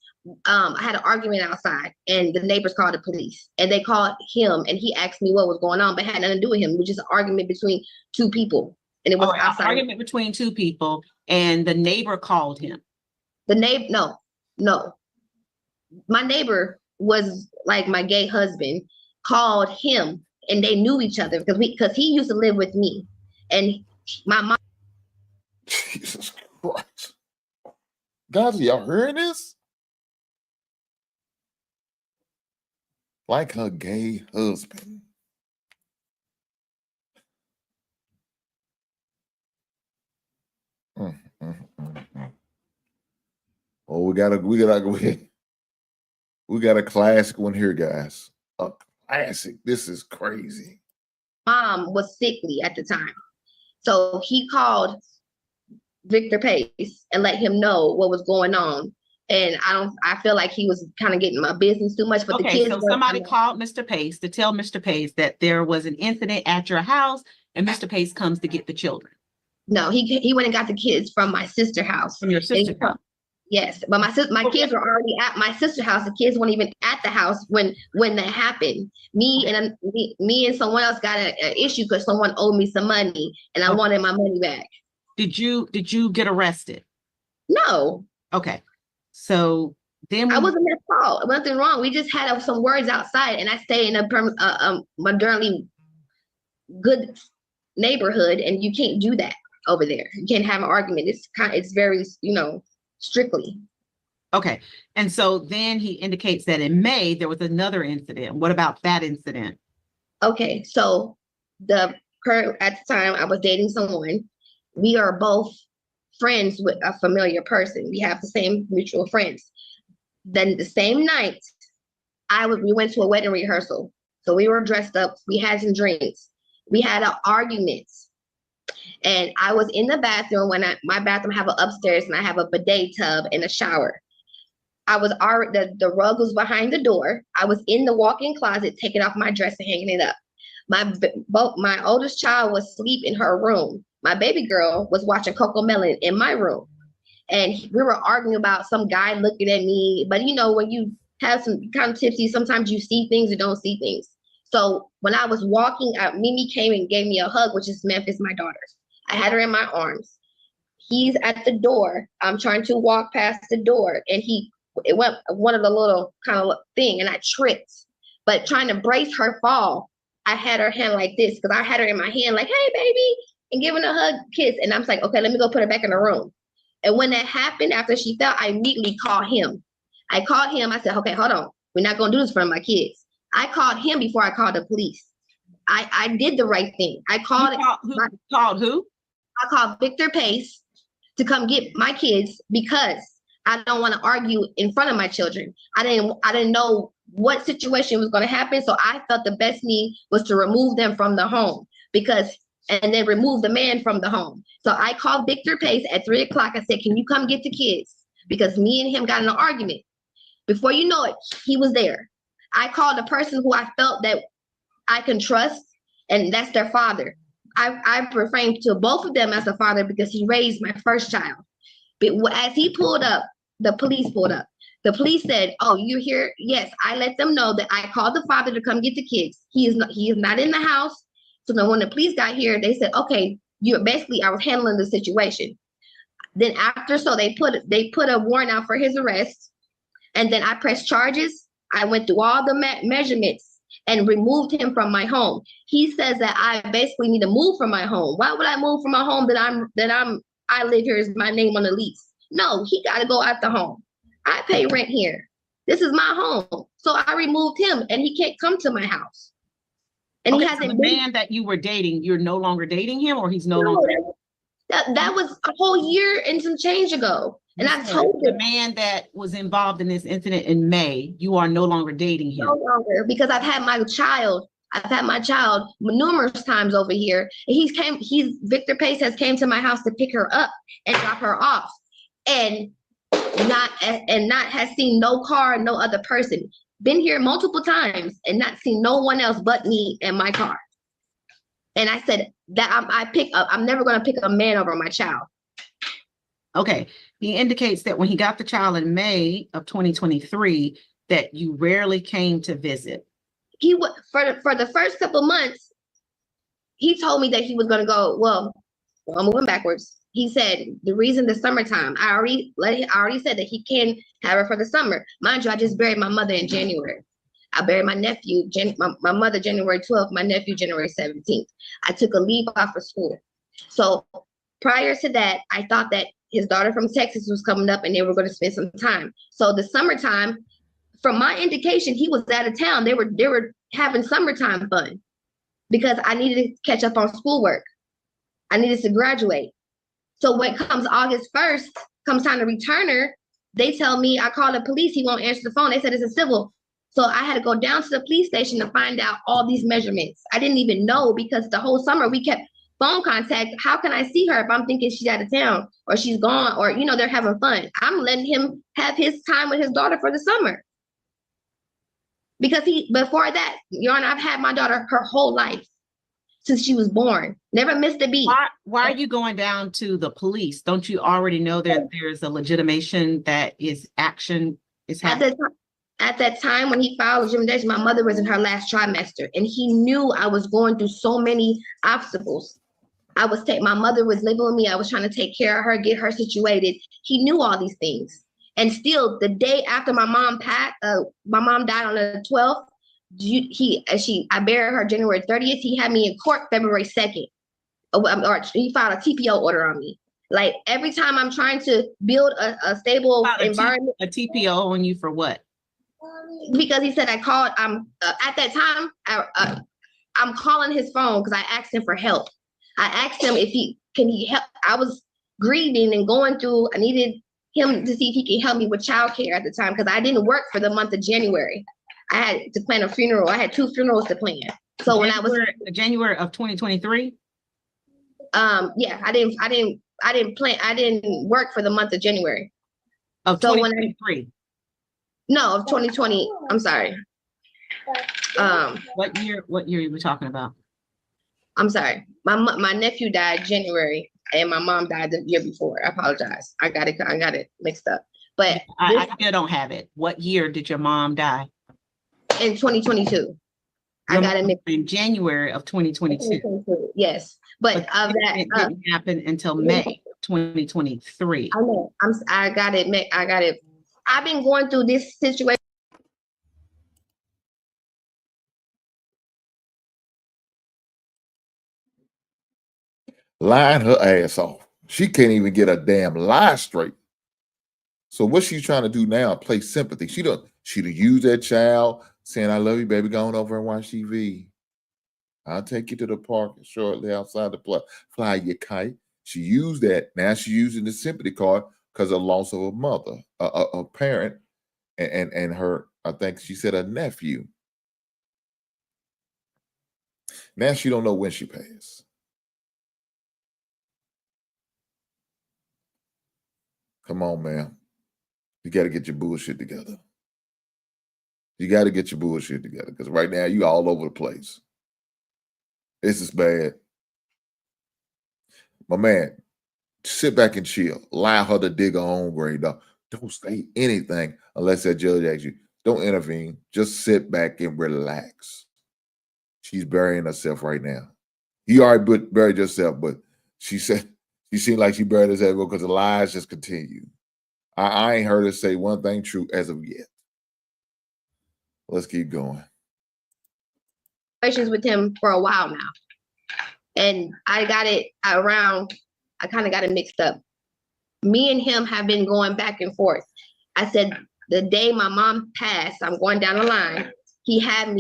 I had an argument outside and the neighbors called the police and they called him and he asked me what was going on, but it had nothing to do with him. It was just an argument between two people. And it was outside. An argument between two people and the neighbor called him. No. My neighbor was like my gay husband, called him and they knew each other because he used to live with me. And my mom. Jesus Christ. Guys, y'all hearing this? Like her gay husband. Oh, we got a classic one here, guys. A classic. This is crazy. Mom was sickly at the time. So he called Victor Pace and let him know what was going on. And I feel like he was kind of getting my business too much. But the kids. So somebody called Mr. Pace to tell Mr. Pace that there was an incident at your house and Mr. Pace comes to get the children. No, he went and got the kids from my sister's house. From your sister's house? Yes, but my kids were already at my sister's house. The kids weren't even at the house when that happened. Me and someone else got an issue because someone owed me some money and I wanted my money back. Did you get arrested? No. Okay. So then I wasn't at fault. Nothing wrong. We just had some words outside, and I stay in a modernly good neighborhood, and you can't do that over there. You can't have an argument. It's very strictly. Okay. And so then he indicates that in May there was another incident. What about that incident? Okay. So at the time I was dating someone. We are both friends with a familiar person. We have the same mutual friends. Then the same night, we went to a wedding rehearsal. So we were dressed up. We had some drinks. We had an argument. And I was in the bathroom my bathroom have an upstairs and I have a bidet tub and a shower. The rug was behind the door. I was in the walk-in closet, taking off my dress and hanging it up. My oldest child was asleep in her room. My baby girl was watching Coco Melon in my room. And we were arguing about some guy looking at me. But when you have some kind of tipsy, sometimes you see things and don't see things. So when I was walking out, Mimi came and gave me a hug, which is Memphis, my daughter. I had her in my arms. He's at the door. I'm trying to walk past the door and he it went one of the little kind of thing, and I tripped. But trying to brace her fall, I had her hand like this because I had her in my hand, like, "Hey, baby," and giving a hug, kiss. And I'm like, "Okay, let me go put her back in the room." And when that happened, after she fell, I immediately called him. I called him. I said, "Okay, hold on. We're not gonna do this in front of my kids." I called him before I called the police. I did the right thing. I called who? I called Victor Pace to come get my kids because I don't want to argue in front of my children. I didn't know what situation was going to happen, so I felt the best need was to remove them from the home and then remove the man from the home. So I called Victor Pace at 3 o'clock. I said, "Can you come get the kids?" Because me and him got in an argument. Before you know it, he was there. I called a person who I felt that I can trust, and that's their father. I referred to both of them as a father because he raised my first child. But as he pulled up, the police pulled up. The police said, "Oh, you're here?" Yes, I let them know that I called the father to come get the kids. He is not in the house. So then when the police got here, they said, "Okay, I was handling the situation." Then after, so they put a warrant out for his arrest. And then I pressed charges. I went through all the measurements and removed him from my home. He says that I basically need to move from my home. Why would I move from my home I live here is my name on the lease? No, he got to go out the home. I pay rent here. This is my home. So I removed him and he can't come to my house. And okay, he hasn't so the man that you were dating, you're no longer dating him, or he's no longer? That was a whole year and some change ago. And I told the man that was involved in this incident in May, you are no longer dating him. No longer, because I've had my child numerous times over here. And Victor Pace has came to my house to pick her up and drop her off, and not has seen no car, no other person. Been here multiple times and not seen no one else but me and my car. And I said that I'm never going to pick a man over my child. Okay. He indicates that when he got the child in May of 2023, that you rarely came to visit. He would for the first couple months, he told me that he was going to go. Well, I'm moving backwards. He said the reason the summertime. I already said that he can have her for the summer. Mind you, I just buried my mother in January. I buried my nephew, my mother January 12th, my nephew January 17th. I took a leave off of school. So prior to that, I thought that his daughter from Texas was coming up and they were going to spend some time. So the summertime, from my indication, he was out of town. They were having summertime fun because I needed to catch up on schoolwork. I needed to graduate. So when it comes August 1st, comes time to return her, they tell me, I call the police, he won't answer the phone. They said it's a civil. So I had to go down to the police station to find out all these measurements. I didn't even know because the whole summer we kept phone contact. How can I see her if I'm thinking she's out of town or she's gone or, they're having fun? I'm letting him have his time with his daughter for the summer. Because before that, Your Honor, I've had my daughter her whole life since she was born. Never missed a beat. Why are you going down to the police? Don't you already know that there's a legitimation that action is happening? At that time when he filed legitimation, my mother was in her last trimester, and he knew I was going through so many obstacles. My mother was living with me. I was trying to take care of her, get her situated. He knew all these things. And still, the day after my mom died on the 12th. I buried her January 30th. He had me in court February 2nd. Or he filed a TPO order on me. Like every time I'm trying to build a stable environment. A TPO on you for what? Because he said I called. At that time, I'm calling his phone because I asked him for help. I asked him if can he help. I was grieving and going through. I needed him to see if he can help me with childcare at the time because I didn't work for the month of January. I had to plan a funeral. I had 2 funerals to plan. So when I was January of 2023. Yeah, I didn't work for the month of January. Of 2023. No, of 2020. I'm sorry. What year are we talking about? I'm sorry. My nephew died January and my mom died the year before. I apologize. I got it mixed up. But I still don't have it. What year did your mom die? In 2022. I got it mixed in January of 2022. Yes. But of that it didn't happen until May 2023. I know. I got it. I've been going through this situation. Lying her ass off. She can't even get a damn lie straight. So what's she trying to do now? Play sympathy. She'd use that child saying, I love you, baby, go on over and watch TV. I'll take you to the park shortly outside the fly your kite. She used that. Now she's using the sympathy card because of loss of a mother, a parent, and her, I think she said a nephew. Now she don't know when she passed. Come on, man. You got to get your bullshit together. You got to get your bullshit together because right now you all over the place. This is bad. My man, sit back and chill. Allow her to dig her own grave, dog. Don't say anything unless that judge asks you. Don't intervene. Just sit back and relax. She's burying herself right now. You already buried yourself, but she said she seemed like she buried herself because the lies just continue. I ain't heard her say one thing true as of yet. Let's keep going. With him for a while now. And I got it around, I kind of got it mixed up. Me and him have been going back and forth. I said, the day my mom passed, I'm going down the line, he had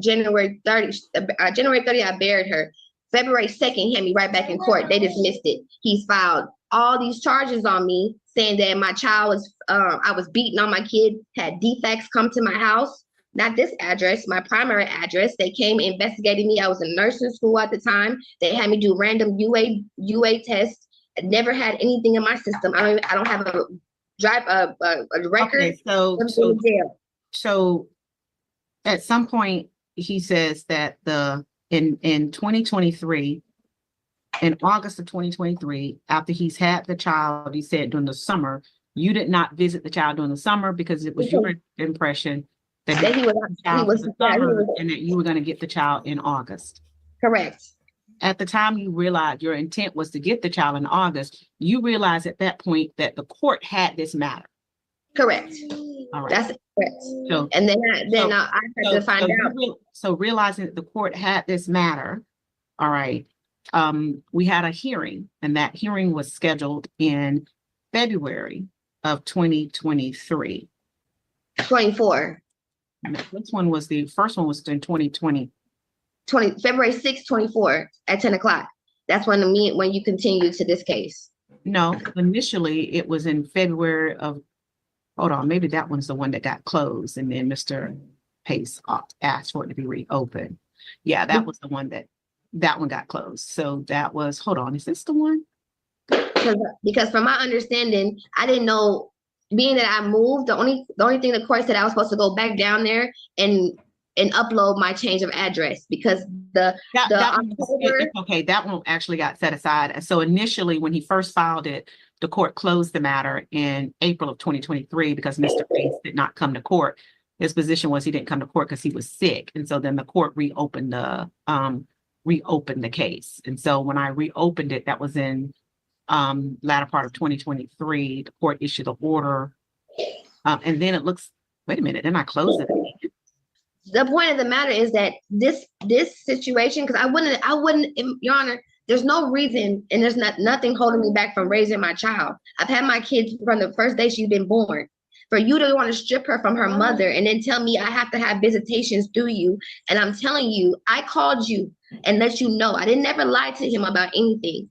January 30, I buried her. February 2nd, he had me right back in court. They dismissed it. He's filed all these charges on me, saying that my child was, I was beating on my kid, had defects come to my house. Not this address, my primary address. They came investigating me. I was in nursing school at the time. They had me do random UA tests. I never had anything in my system. I don't have a record. Okay, so at some point he says that in 2023, in August of 2023, after he's had the child, he said during the summer, you did not visit the child during the summer because it was your impression that he was and that you were going to get the child in August. Correct. At the time you realized your intent was to get the child in August, you realized at that point that the court had this matter. Correct. All right. That's correct. So, and then I had to find out. So realizing that the court had this matter, all right, we had a hearing, and that hearing was scheduled in February of 2023. 24. This one was the first one was in 2020. February 6, 24 at 10 o'clock. That's when you continue to this case. No, initially it was in February of, hold on, maybe that one's the one that got closed, and then Mr. Pace asked for it to be reopened. Yeah, that was the one that one got closed. So that was, hold on, is this the one? Because from my understanding, I didn't know, being that I moved, the only thing the court said I was supposed to go back down there and upload my change of address, because that one actually got set aside. And so initially when he first filed it, the court closed the matter in April of 2023 because Mr. Pace did not come to court. His position was he didn't come to court because he was sick. And so then the court reopened the case. And so when I reopened it, that was in latter part of 2023, the court issued the order. And then it looks, wait a minute, then I closed it again. The point of the matter is that this situation, because I wouldn't, Your Honor, there's no reason, and there's nothing holding me back from raising my child. I've had my kids from the first day she's been born. For you to want to strip her from her mother and then tell me I have to have visitations through you, and I'm telling you, I called you and let you know. I didn't never lie to him about anything.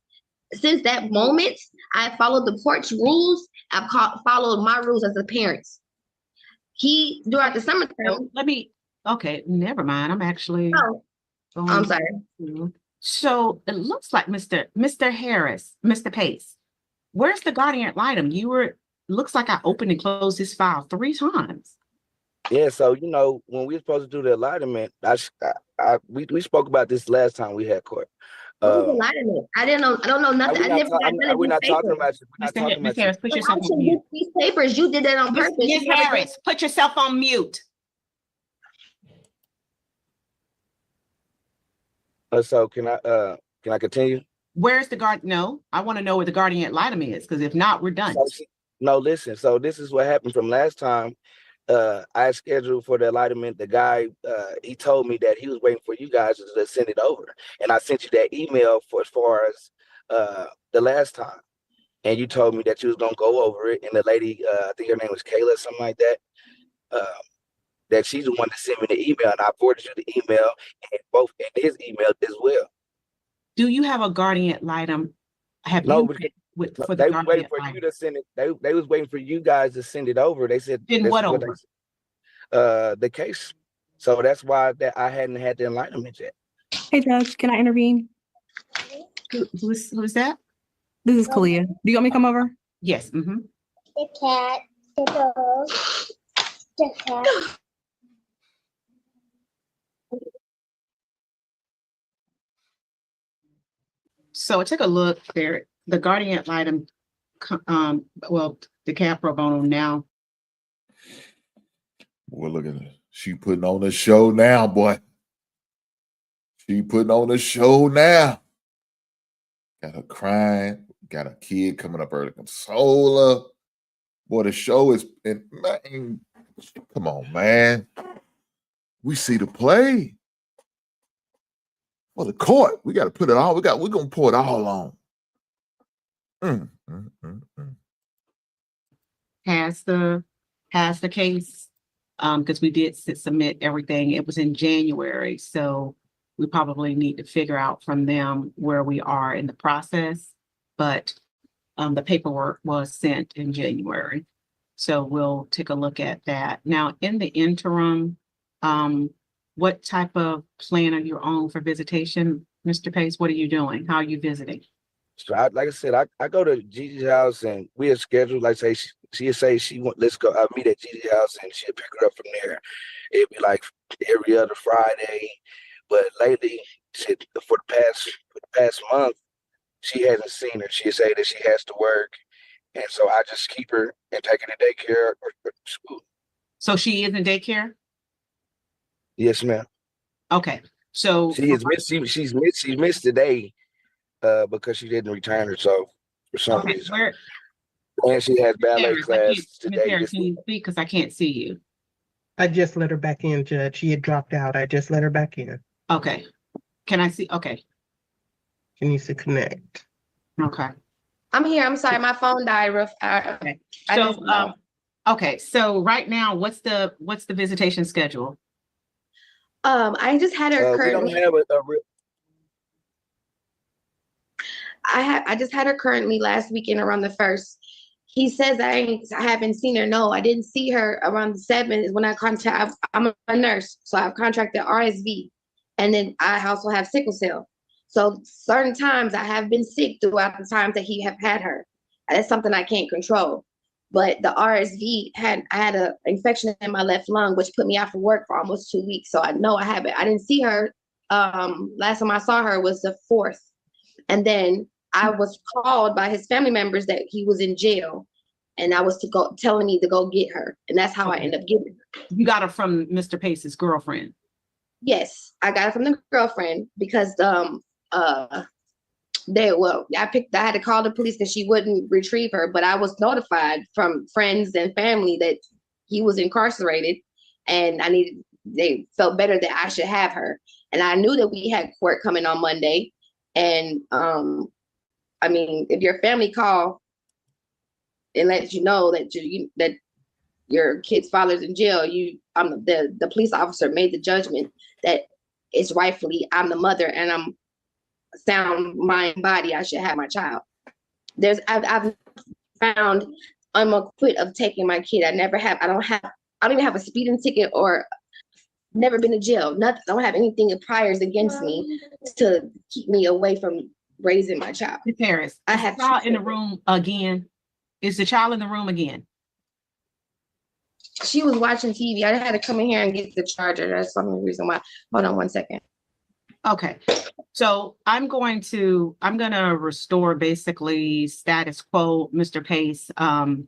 Since that moment, I followed the court's rules. I've followed my rules as a parent. He, throughout the summertime. Okay, never mind. I'm actually. Oh, I'm sorry. So it looks like Mr. Harris, Mr. Pace, where's the guardian ad litem? Looks like I opened and closed this file 3 times. Yeah, so when we were supposed to do the alignment, we spoke about this last time we had court. Alignment? I don't know nothing. We're not talking about you. Ms. Harris, put yourself on mute. These papers, you did that on purpose. Ms. Harris, put yourself on mute. So can I continue? Where's the guard? No, I want to know where the guardian ad litem is, because if not, we're done. No, listen. So this is what happened from last time. I scheduled for the enlightenment. The guy, he told me that he was waiting for you guys to send it over, and I sent you that email for as far as the last time, and you told me that you was gonna go over it. And the lady, I think her name was Kayla, something like that. That she's the one that sent me the email, and I forwarded you the email and both in his email as well. Do you have a guardian ad litem? Have No, you because with for the they was guardian waiting ad for litem? you to send it. They was waiting for you guys to send it over. They said Then this what is what over? the case. So that's why that I hadn't had the enlightenment yet. Hey, Judge, can I intervene? Who's that? This is Kalia. Do you want me to come over? Yes. Mm-hmm. The cat, the dog, the cat. So I took a look there. The guardian ad litem, well, the cat pro bono now. Well, look at her. She putting on a show now, boy. She putting on a show now. Got her crying. Got a kid coming up early. Console her. Boy, the show is, and man, come on, man. We see the play. Well, the court, we got to put it all. We're gonna pour it all on. Has the case, because we did submit everything. It was in January, so we probably need to figure out from them where we are in the process. But the paperwork was sent in January, so we'll take a look at that. Now, in the interim, what type of plan are you on for visitation, Mr. Pace? What are you doing? How are you visiting? So like I said, I go to Gigi's house and we had scheduled, like say she'd say she want, let's go, I meet at Gigi's house and she'll pick her up from there. It'd be like every other Friday. But lately, for the past month, she hasn't seen her. She'd say that she has to work. And so I just keep her and take her to daycare or school. So she is in daycare? Yes, ma'am. Okay. So she's missed today because she didn't return herself for some reason. And she has ballet class today. Can you speak? Because I can't see you. I just let her back in, Judge. She had dropped out. I just let her back in. Okay. Can I see? Okay. She needs to connect. Okay. I'm here. I'm sorry, my phone died. Okay. So okay. So right now, what's the visitation schedule? I just had her currently. We don't have a real. I just had her currently last weekend around the 1st. He says I haven't seen her. No, I didn't see her around the 7th is when I contact. I'm a nurse, so I've contracted RSV, and then I also have sickle cell. So certain times I have been sick throughout the times that he have had her. That's something I can't control. But the RSV I had an infection in my left lung, which put me out for work for almost 2 weeks. So I know I have it. I didn't see her. Last time I saw her was the 4th. And then I was called by his family members that he was in jail. And I was telling me to go get her. And that's how I ended up getting her. You got her from Mr. Pace's girlfriend? Yes, I got it from the girlfriend because I had to call the police because she wouldn't retrieve her, but I was notified from friends and family that he was incarcerated and they felt better that I should have her. And I knew that we had court coming on Monday. And I mean, if your family call and lets you know that that your kid's father's in jail, the police officer made the judgment that it's rightfully I'm the mother and I'm sound mind body, I should have my child. I've found I'm acquitted of taking my kid. I don't even have a speeding ticket or never been to jail. Nothing. I don't have anything priors against me to keep me away from raising my child. Paris, I have child in the room again. Is the child in the room again? She was watching TV. I had to come in here and get the charger. That's the only reason why. Hold on one second. Okay. So I'm gonna restore basically status quo, Mr. Pace. And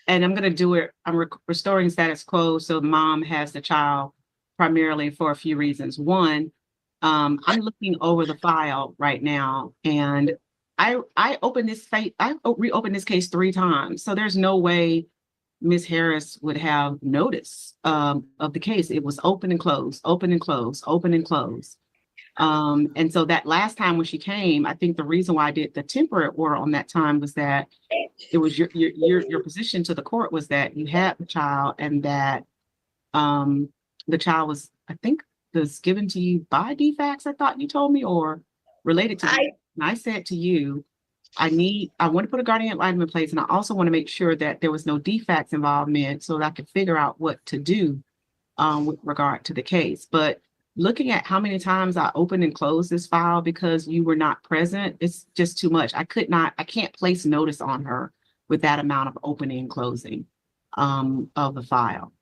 I'm gonna do it. I'm restoring status quo so mom has the child primarily for a few reasons. One, I'm looking over the file right now, and I opened this reopened this case 3 times. So there's no way Miss Harris would have notice of the case. It was open and closed, open and closed, open and closed. And so that last time when she came, I think the reason why I did the temporary order on that time was that it was your position to the court was that you had the child and that the child was, I think, was given to you by defects, I thought you told me, or related to you. And I said to you, I want to put a guardian ad litem in place, and I also want to make sure that there was no defects involvement so that I could figure out what to do with regard to the case. But looking at how many times I opened and closed this file because you were not present, it's just too much. I can't place notice on her with that amount of opening and closing of the file.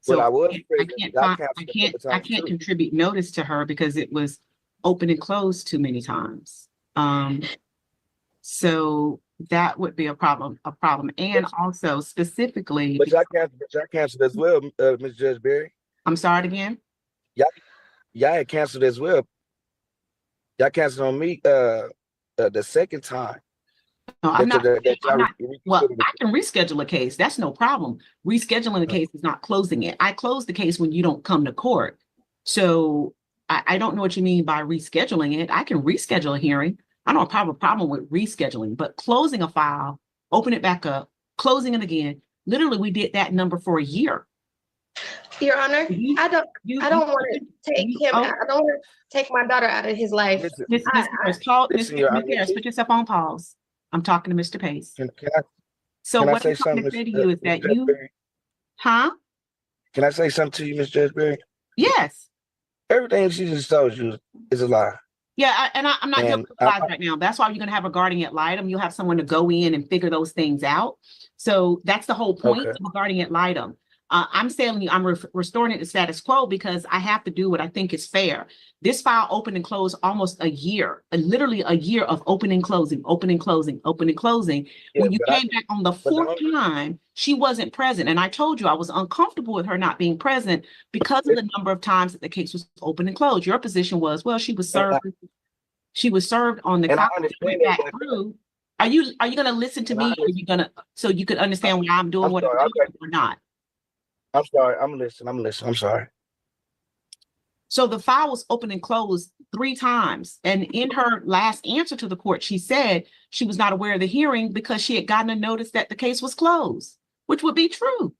So I can't contribute notice to her because it was open and closed too many times. So that would be a problem. And also specifically, but y'all canceled as well, Ms. Judge Berry. I'm sorry again. Y'all had canceled as well. Y'all canceled on me the second time. No, I'm not. Well, I can reschedule a case. That's no problem. Rescheduling a case is not closing it. I close the case when you don't come to court. So I don't know what you mean by rescheduling it. I can reschedule a hearing. I don't have a problem with rescheduling, but closing a file, open it back up, closing it again. Literally, we did that number for a year. Your Honor, I don't want to take him. I don't want to take my daughter out of his life. Miss Harris, put yourself on pause. I'm talking to Mr. Pace. Can what I'm trying to say to you is that Can I say something to you, Ms. Judge Berry? Yes. Everything she just told you is a lie. Yeah, I'm not dealing with lies right now. That's why you're going to have a guardian ad litem. You'll have someone to go in and figure those things out. So that's the whole point of a guardian ad litem. I'm saying I'm restoring it to status quo because I have to do what I think is fair. This file opened and closed almost a year, literally a year of opening, closing, opening, closing, opening, closing. Yeah, when you came back on the 4th time, she wasn't present. And I told you I was uncomfortable with her not being present because of the number of times that the case was opened and closed. Your position was, well, she was served. She was served on the copy back through. Are you going to listen to me? Or are you going to, so you could understand why I'm doing what I'm doing or not? I'm sorry. I'm listening. I'm sorry. So the file was open and closed 3 times. And in her last answer to the court, she said she was not aware of the hearing because she had gotten a notice that the case was closed, which would be true.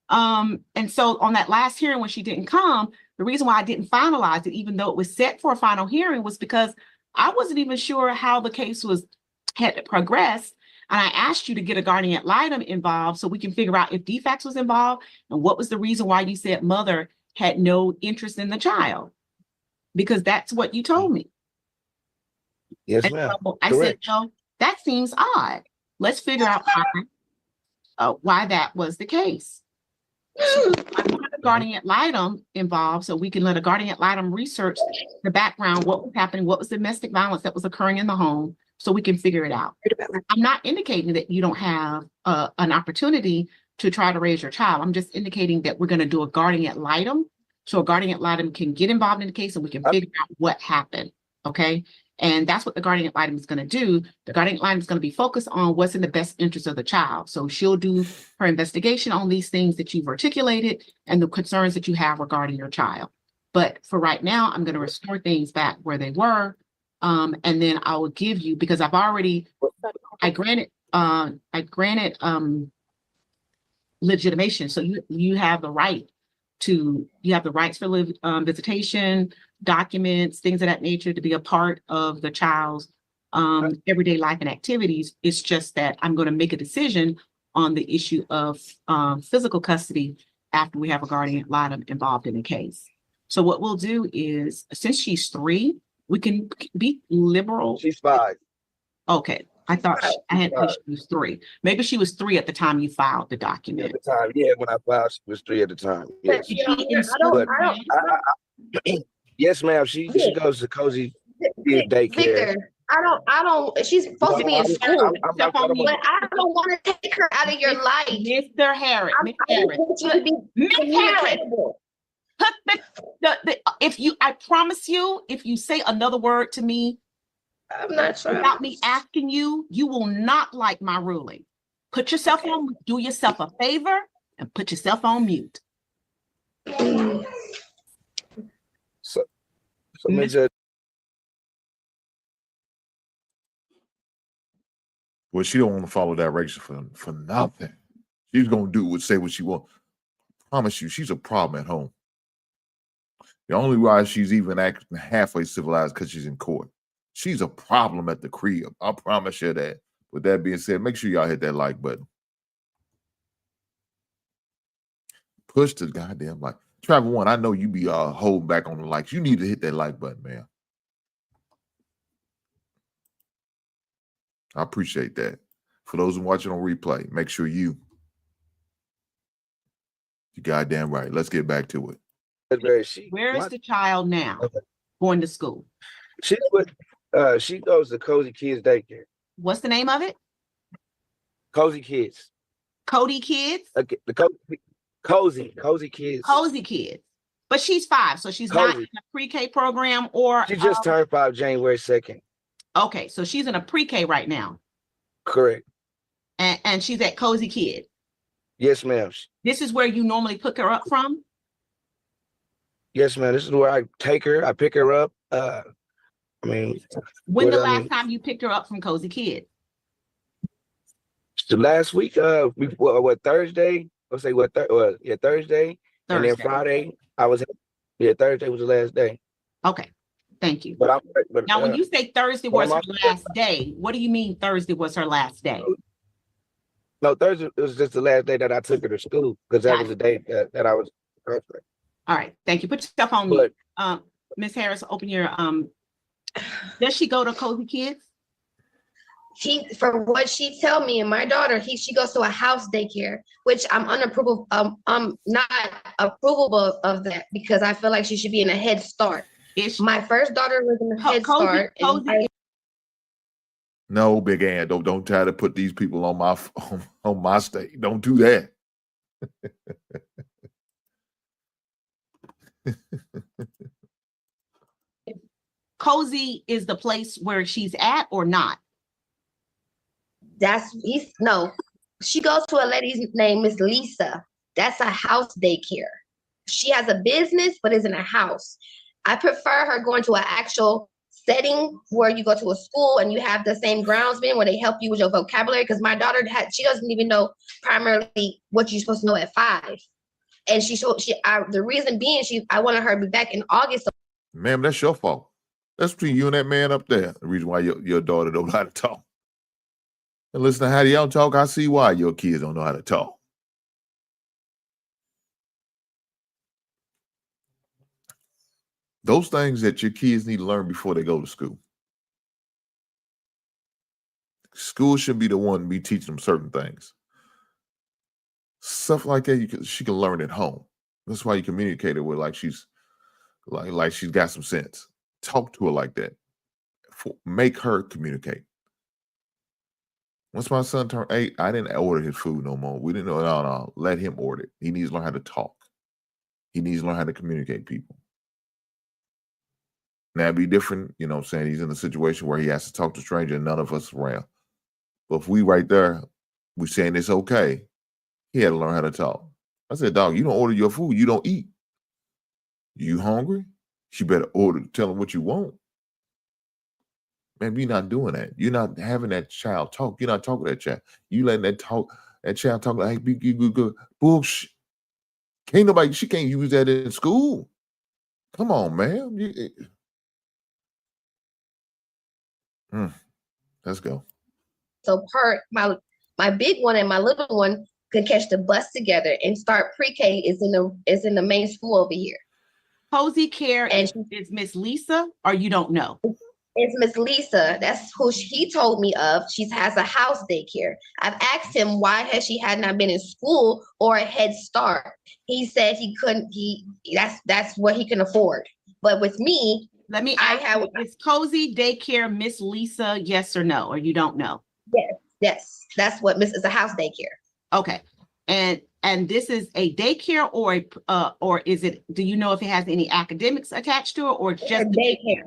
And so on that last hearing, when she didn't come, the reason why I didn't finalize it, even though it was set for a final hearing, was because I wasn't even sure how the case had progressed. And I asked you to get a guardian ad litem involved so we can figure out if defects was involved and what was the reason why you said mother had no interest in the child, because that's what you told me. Yes, ma'am. So I said, no, that seems odd. Let's figure out why that was the case. So I wanted a guardian ad litem involved so we can let a guardian ad litem research the background, what was happening, what was the domestic violence that was occurring in the home, so we can figure it out. I'm not indicating that you don't have an opportunity to try to raise your child. I'm just indicating that we're going to do a guardian ad litem, so a guardian ad litem can get involved in the case and we can figure out what happened, okay? And that's what the guardian ad litem is going to do. The guardian ad litem is going to be focused on what's in the best interest of the child. So she'll do her investigation on these things that you've articulated and the concerns that you have regarding your child. But for right now, I'm going to restore things back where they were. And then I will give you, because I granted legitimation. So you have the right the rights for visitation, documents, things of that nature to be a part of the child's everyday life and activities. It's just that I'm going to make a decision on the issue of physical custody after we have a guardian ad litem involved in the case. So what we'll do is, since she's 3, we can be liberal. She's 5. Okay. I thought I had she was 3. Maybe she was 3 at the time you filed the document. At the time, yeah, when I filed, she was 3 at the time. Yes, yes, ma'am. She goes to Cozy daycare. Victor, I don't. She's supposed to be in school, but I don't want to take her out of your life, Mr. Harris. Miss Harris. I promise you, if you say another word to me, I'm not sure. Without me asking you, you will not like my ruling. Put yourself on, do yourself a favor and put yourself on mute. So Miss- Ms. Well, she don't want to follow direction for nothing. She's gonna say what she wants. Promise you, she's a problem at home. The only why she's even acting halfway civilized because she's in court. She's a problem at the crib. I promise you that. With that being said, make sure y'all hit that like button. Push the goddamn like. Travel One, I know you be holding back on the likes. You need to hit that like button, man. I appreciate that. For those who watching on replay, make sure you goddamn right. Let's get back to it. Where is the child now? Okay. Going to school. She goes to Cozy Kids Daycare. What's the name of it? Cozy Kids. Cody Kids? Okay, Cozy Kids. Cozy Kids. But she's 5, so she's not in a pre-K program or She just turned 5 January 2nd. Okay, so she's in a pre-K right now. Correct. And she's at Cozy Kid. Yes, ma'am. This is where you normally pick her up from? Yes, ma'am. This is where I take her. I pick her up. When the last time you picked her up from Cozy Kid? The last week, Thursday? I'll say Thursday. And then Friday, Thursday was the last day. Okay, thank you. But now, when you say Thursday was her last day, what do you mean Thursday was her last day? No, Thursday was just the last day that I took her to school because that was the day that I was. All right, thank you. Put yourself on mute. Ms. Harris, open your does she go to Cozy Kids? For what she tell me and my daughter, she goes to a house daycare, which I'm unapprovable. I'm not approvable of that because I feel like she should be in a Head Start. My first daughter was in a Head Start. No, Big Ann, don't try to put these people on my stage. Don't do that. Cozy is the place where she's at or not? No. She goes to a lady named Miss Lisa. That's a house daycare. She has a business, but is in a house. I prefer her going to an actual setting where you go to a school and you have the same groundsmen where they help you with your vocabulary. Because my daughter she doesn't even know primarily what you're supposed to know at 5. And the reason being I wanted her to be back in August. Ma'am, that's your fault. That's between you and that man up there. The reason why your daughter don't know how to talk. And listen to how y'all talk, I see why your kids don't know how to talk. Those things that your kids need to learn before they go to school. School should be the one to be teaching them certain things. Stuff like that she can learn at home. That's why you communicate it with like she's got some sense. Talk to her like that. Make her communicate. Once my son turned 8, I didn't order his food no more. We didn't know. No. Let him order it. He needs to learn how to talk. He needs to learn how to communicate people. Now it'd be different, you know what I'm saying? He's in a situation where he has to talk to strangers and none of us around. But if we right there, we saying it's okay, he had to learn how to talk. I said, dog, you don't order your food, you don't eat. You hungry? You better tell him what you want. Man, you're not doing that. You're not having that child talk. You're not talking to that child. You letting that child talk like, hey, good. Bullshit. She can't use that in school. Come on, man. Let's go. So my big one and my little one can catch the bus together and start pre-K is in the main school over here. Cozy Care is Miss Lisa, or you don't know? It's Miss Lisa. That's who he told me of. She has a house daycare. I've asked him why she had not been in school or a Head Start. He said he couldn't. That's what he can afford. But with me, is Cozy Daycare Miss Lisa? Yes or no, or you don't know? Yes. That's what Miss is a house daycare. Okay, and this is a daycare or is it? Do you know if it has any academics attached to it or just a daycare?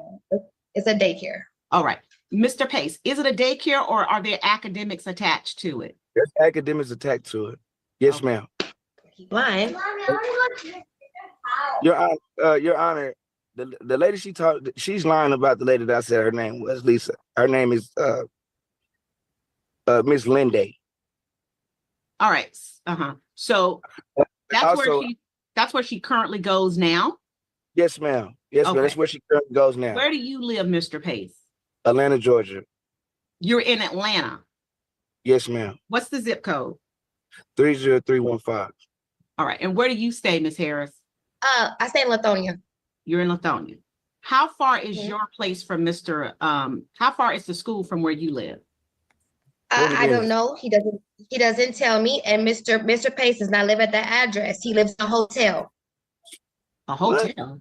It's a daycare. All right. Mr. Pace, is it a daycare or are there academics attached to it? There's academics attached to it. Yes, Okay. ma'am. Lying. Your Honor, the lady she talked, she's lying about the lady that I said her name was Lisa. Her name is Miss Linday. All right. So that's Also, where she currently goes now. yes, ma'am. Yes, ma'am. That's Okay. where she currently goes now. Where do you live, Mr. Pace? Atlanta, Georgia. You're in Atlanta. Yes, ma'am. What's the zip code? 30315. All right. And where do you stay, Miss Harris? I stay in Lithonia. You're in Lithonia. How far is Mhm. your place from Mr. How far is the school from where you live? I don't know. He doesn't tell me. And Mr. Pace does not live at that address. He lives in a hotel. A hotel.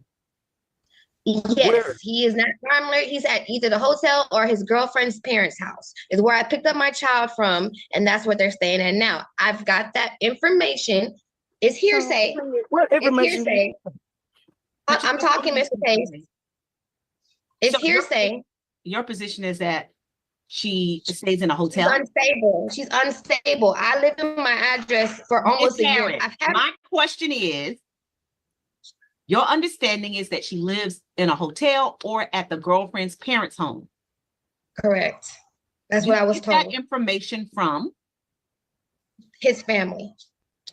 Yes, Where? he is not primary. He's at either the hotel or his girlfriend's parents' house. Is where I picked up my child from, and that's what they're staying at now. I've got that information. It's hearsay. What It's information? hearsay. I'm talking, Mr. Pace. It's So your- hearsay. Your position is that she stays in a She's hotel? unstable. She's unstable. I lived in my address for almost Miss a year. Harris, I've had my question is, your understanding is that she lives in a hotel or at the girlfriend's parents' home? correct. That's You what I was get that told. information from? His family.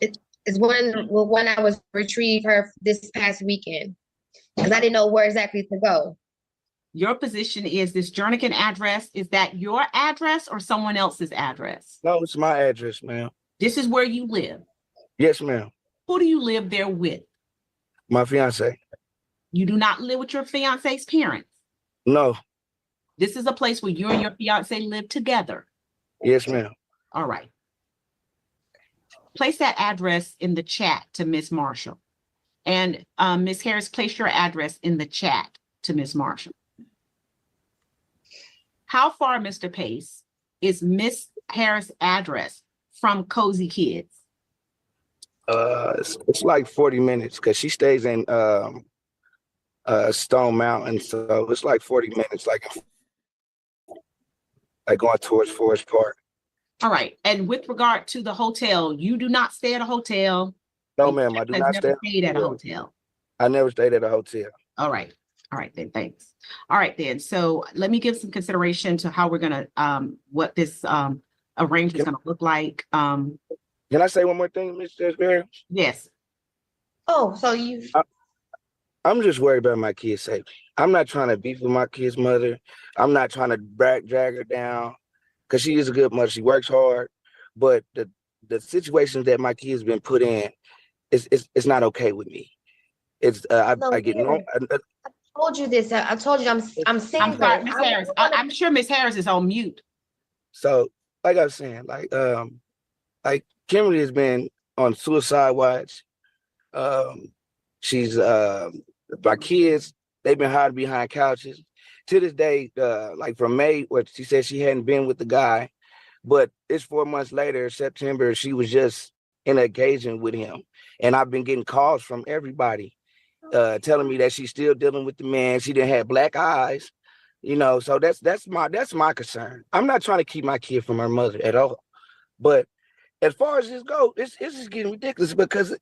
It is when I was retrieve her this past weekend. Because I didn't know where exactly to go. Your position is this Jernigan address, is that your address or someone else's address? No, it's my address, ma'am. This is where you live. Yes, ma'am. Who do you live there with? My fiance. You do not live with your fiance's parents. No. This is a place where you and your fiance live together. Yes, ma'am. All right. Place that address in the chat to Miss Marshall. And Miss Harris, place your address in the chat to Miss Marshall. How far, Mr. Pace, is Miss Harris' address from Cozy Kids? It's like 40 minutes because she stays in Stone Mountain, so it's like 40 minutes, like going towards Forest Park. All right. And with regard to the hotel, you do not stay at a hotel? No, ma'am, I do Has not never stay. stayed at a hotel. I never stayed at a hotel. All right. All right, then, thanks. All right, then. So let me give some consideration to how we're gonna what this arrangement is gonna look like. Can I say one more thing, Mr. Barry? Yes. Oh, so you I'm just worried about my kid's safety. I'm not trying to beef with my kid's mother. I'm not trying to drag her down because she is a good mother. She works hard, but the situations that my kid's been put in, it's not okay with me. It's I get no. I told you this. I told you I'm single. I'm sorry, Miss Harris. I'm sure Miss Harris is on mute. So, like I was saying, like Kimberly has been on suicide watch. She's my kids, they've been hiding behind couches. To this day, like from May, where she said she hadn't been with the guy, but it's 4 months later, September, she was just in an occasion with him. And I've been getting calls from everybody telling me that she's still dealing with the man. She didn't have black eyes, you know. So that's my concern. I'm not trying to keep my kid from her mother at all. But as far as this goes, it's just getting ridiculous because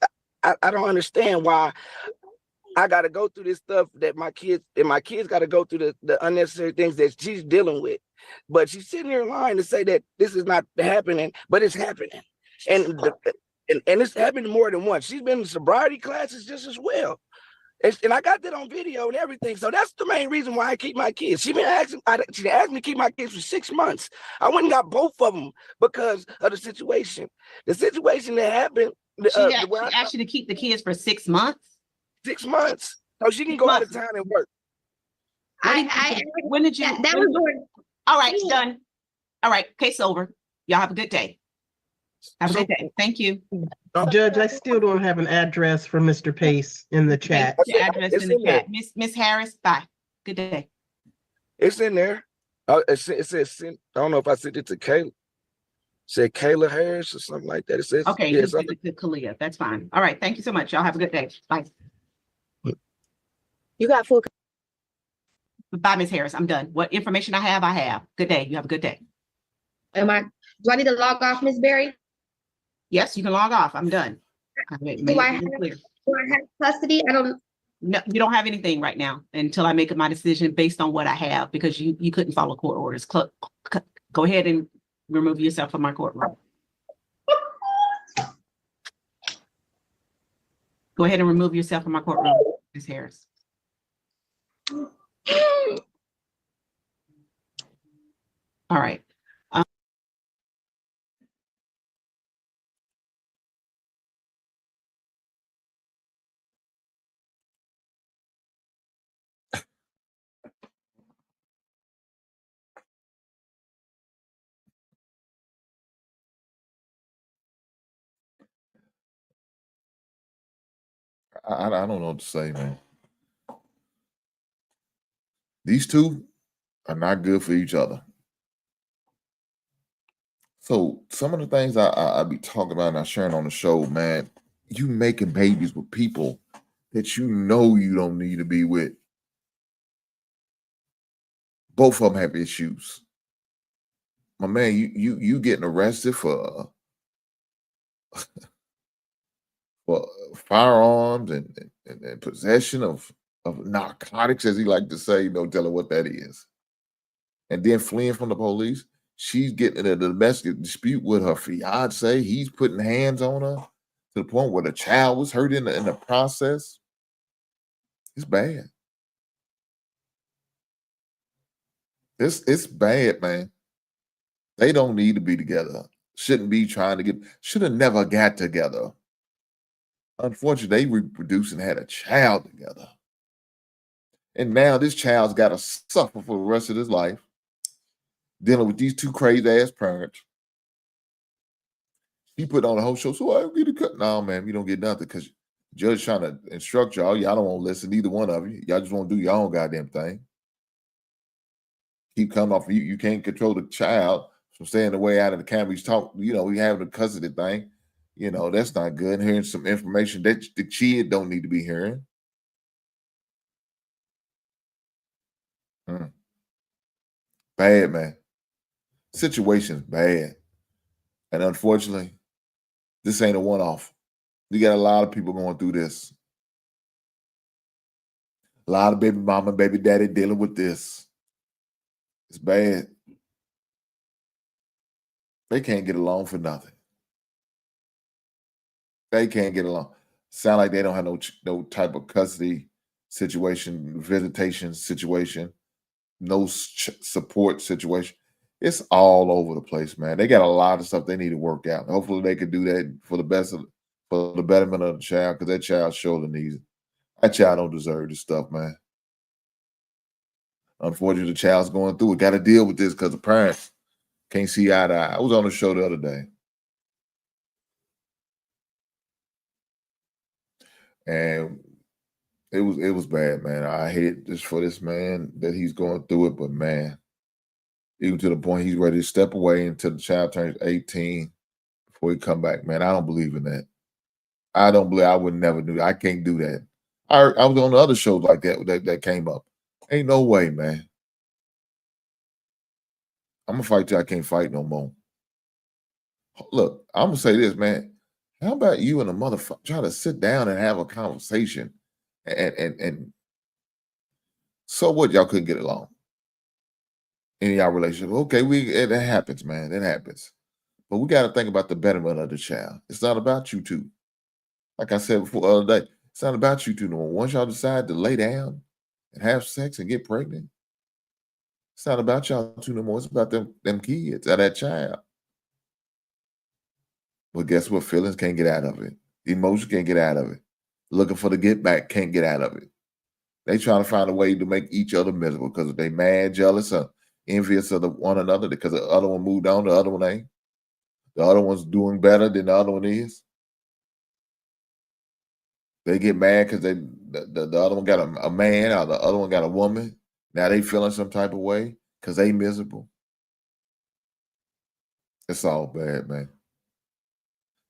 I don't understand why I got to go through this stuff that my kids got to go through the unnecessary things that she's dealing with. But she's sitting here lying to say that this is not happening, but it's happening. And it's happened more than once. She's been in sobriety classes just as well. And I got that on video and everything. So that's the main reason why I keep my kids. She asked me to keep my kids for 6 months. I went and got both of them because of the situation. The situation that happened. She asked you to keep the kids for 6 months? 6 months. So she can go out of town and work. When did you? That was during. All right, done. All right, case over. Y'all have a good day. Have a good day. Thank you. Judge, I still don't have an address for Mr. Pace in the chat. The address in the chat. Miss Harris, bye. Good day. It's in there. It says, I don't know if I sent it to Kayla. It said Kayla Harris or something like that. It says, okay, yeah, you sent it to Kalia. That's fine. All right, thank you so much. Y'all have a good day. Bye. You got full. Bye, Ms. Harris. I'm done. What information I have. Good day. You have a good day. Do I need to log off, Miss Berry? Yes, you can log off. I'm done. Do I have custody? No, you don't have anything right now until I make my decision based on what I have, because you couldn't follow court orders. Go ahead and remove yourself from my courtroom. Go ahead and remove yourself from my courtroom, Ms. Harris. All right. I don't know what to say, man. These two are not good for each other. So some of the things I be talking about and I sharing on the show, man, you making babies with people that you know you don't need to be with. Both of them have issues. My man, you getting arrested for firearms and possession of narcotics, as he like to say, no telling what that is. And then fleeing from the police. She's getting in a domestic dispute with her fiance. He's putting hands on her to the point where the child was hurt in the process. It's bad. It's bad, man. They don't need to be together. Shouldn't be trying to should have never got together. Unfortunately, they reproduced and had a child together. And now this child's got to suffer for the rest of his life, dealing with these two crazy ass parents. He put on the whole show, so I get a cut. No, man, you don't get nothing because the judge trying to instruct y'all. Y'all don't want to listen, neither one of you. Y'all just want to do your own goddamn thing. Keep coming off of you. You can't control the child from staying away out of the camera. He's talking, we have the custody thing. That's not good. Hearing some information that the kid don't need to be hearing. Bad, man. Situation's bad. And unfortunately, this ain't a one-off. You got a lot of people going through this. A lot of baby mama and baby daddy dealing with this. It's bad. They can't get along for nothing. They can't get along. Sound like they don't have no type of custody situation, visitation situation, no support situation. It's all over the place, man. They got a lot of stuff they need to work out. Hopefully they could do that for the betterment of the child, because that child surely needs it. That child don't deserve this stuff, man. Unfortunately, the child's going through it. Got to deal with this because the parents can't see eye to eye. I was on the show the other day. And it was bad, man. I hate this for this man that he's going through it, but man, even to the point he's ready to step away until the child turns 18 before he come back. Man, I don't believe in that. I would never do that. I can't do that. I was on the other shows like that came up. Ain't no way, man. I'm gonna fight till I can't fight no more. Look, I'm gonna say this, man. How about you and a motherfucker try to sit down and have a conversation and so what, y'all couldn't get along in y'all relationship? Okay, it happens, man. It happens. But we got to think about the betterment of the child. It's not about you two. Like I said before the other day, it's not about you two no more. Once y'all decide to lay down and have sex and get pregnant, it's not about y'all two no more. It's about them kids or that child. But guess what? Feelings can't get out of it. Emotions can't get out of it. Looking for the get back can't get out of it. They trying to find a way to make each other miserable because they mad, jealous, or envious of one another because the other one moved on, the other one ain't. The other one's doing better than the other one is. They get mad because the other one got a man or the other one got a woman. Now they feeling some type of way because they miserable. It's all bad, man.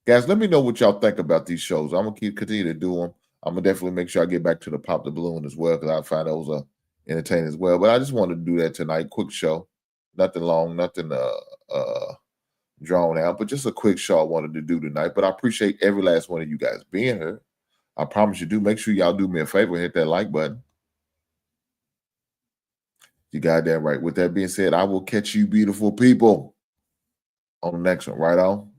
Guys, let me know what y'all think about these shows. I'm going to continue to do them. I'm going to definitely make sure I get back to the Pop the Balloon as well, because I find those are entertaining as well. But I just wanted to do that tonight. Quick show. Nothing long, nothing drawn out, but just a quick show I wanted to do tonight. But I appreciate every last one of you guys being here. I promise you do. Make sure y'all do me a favor, hit that like button. You goddamn right. With that being said, I will catch you beautiful people on the next one. Right on.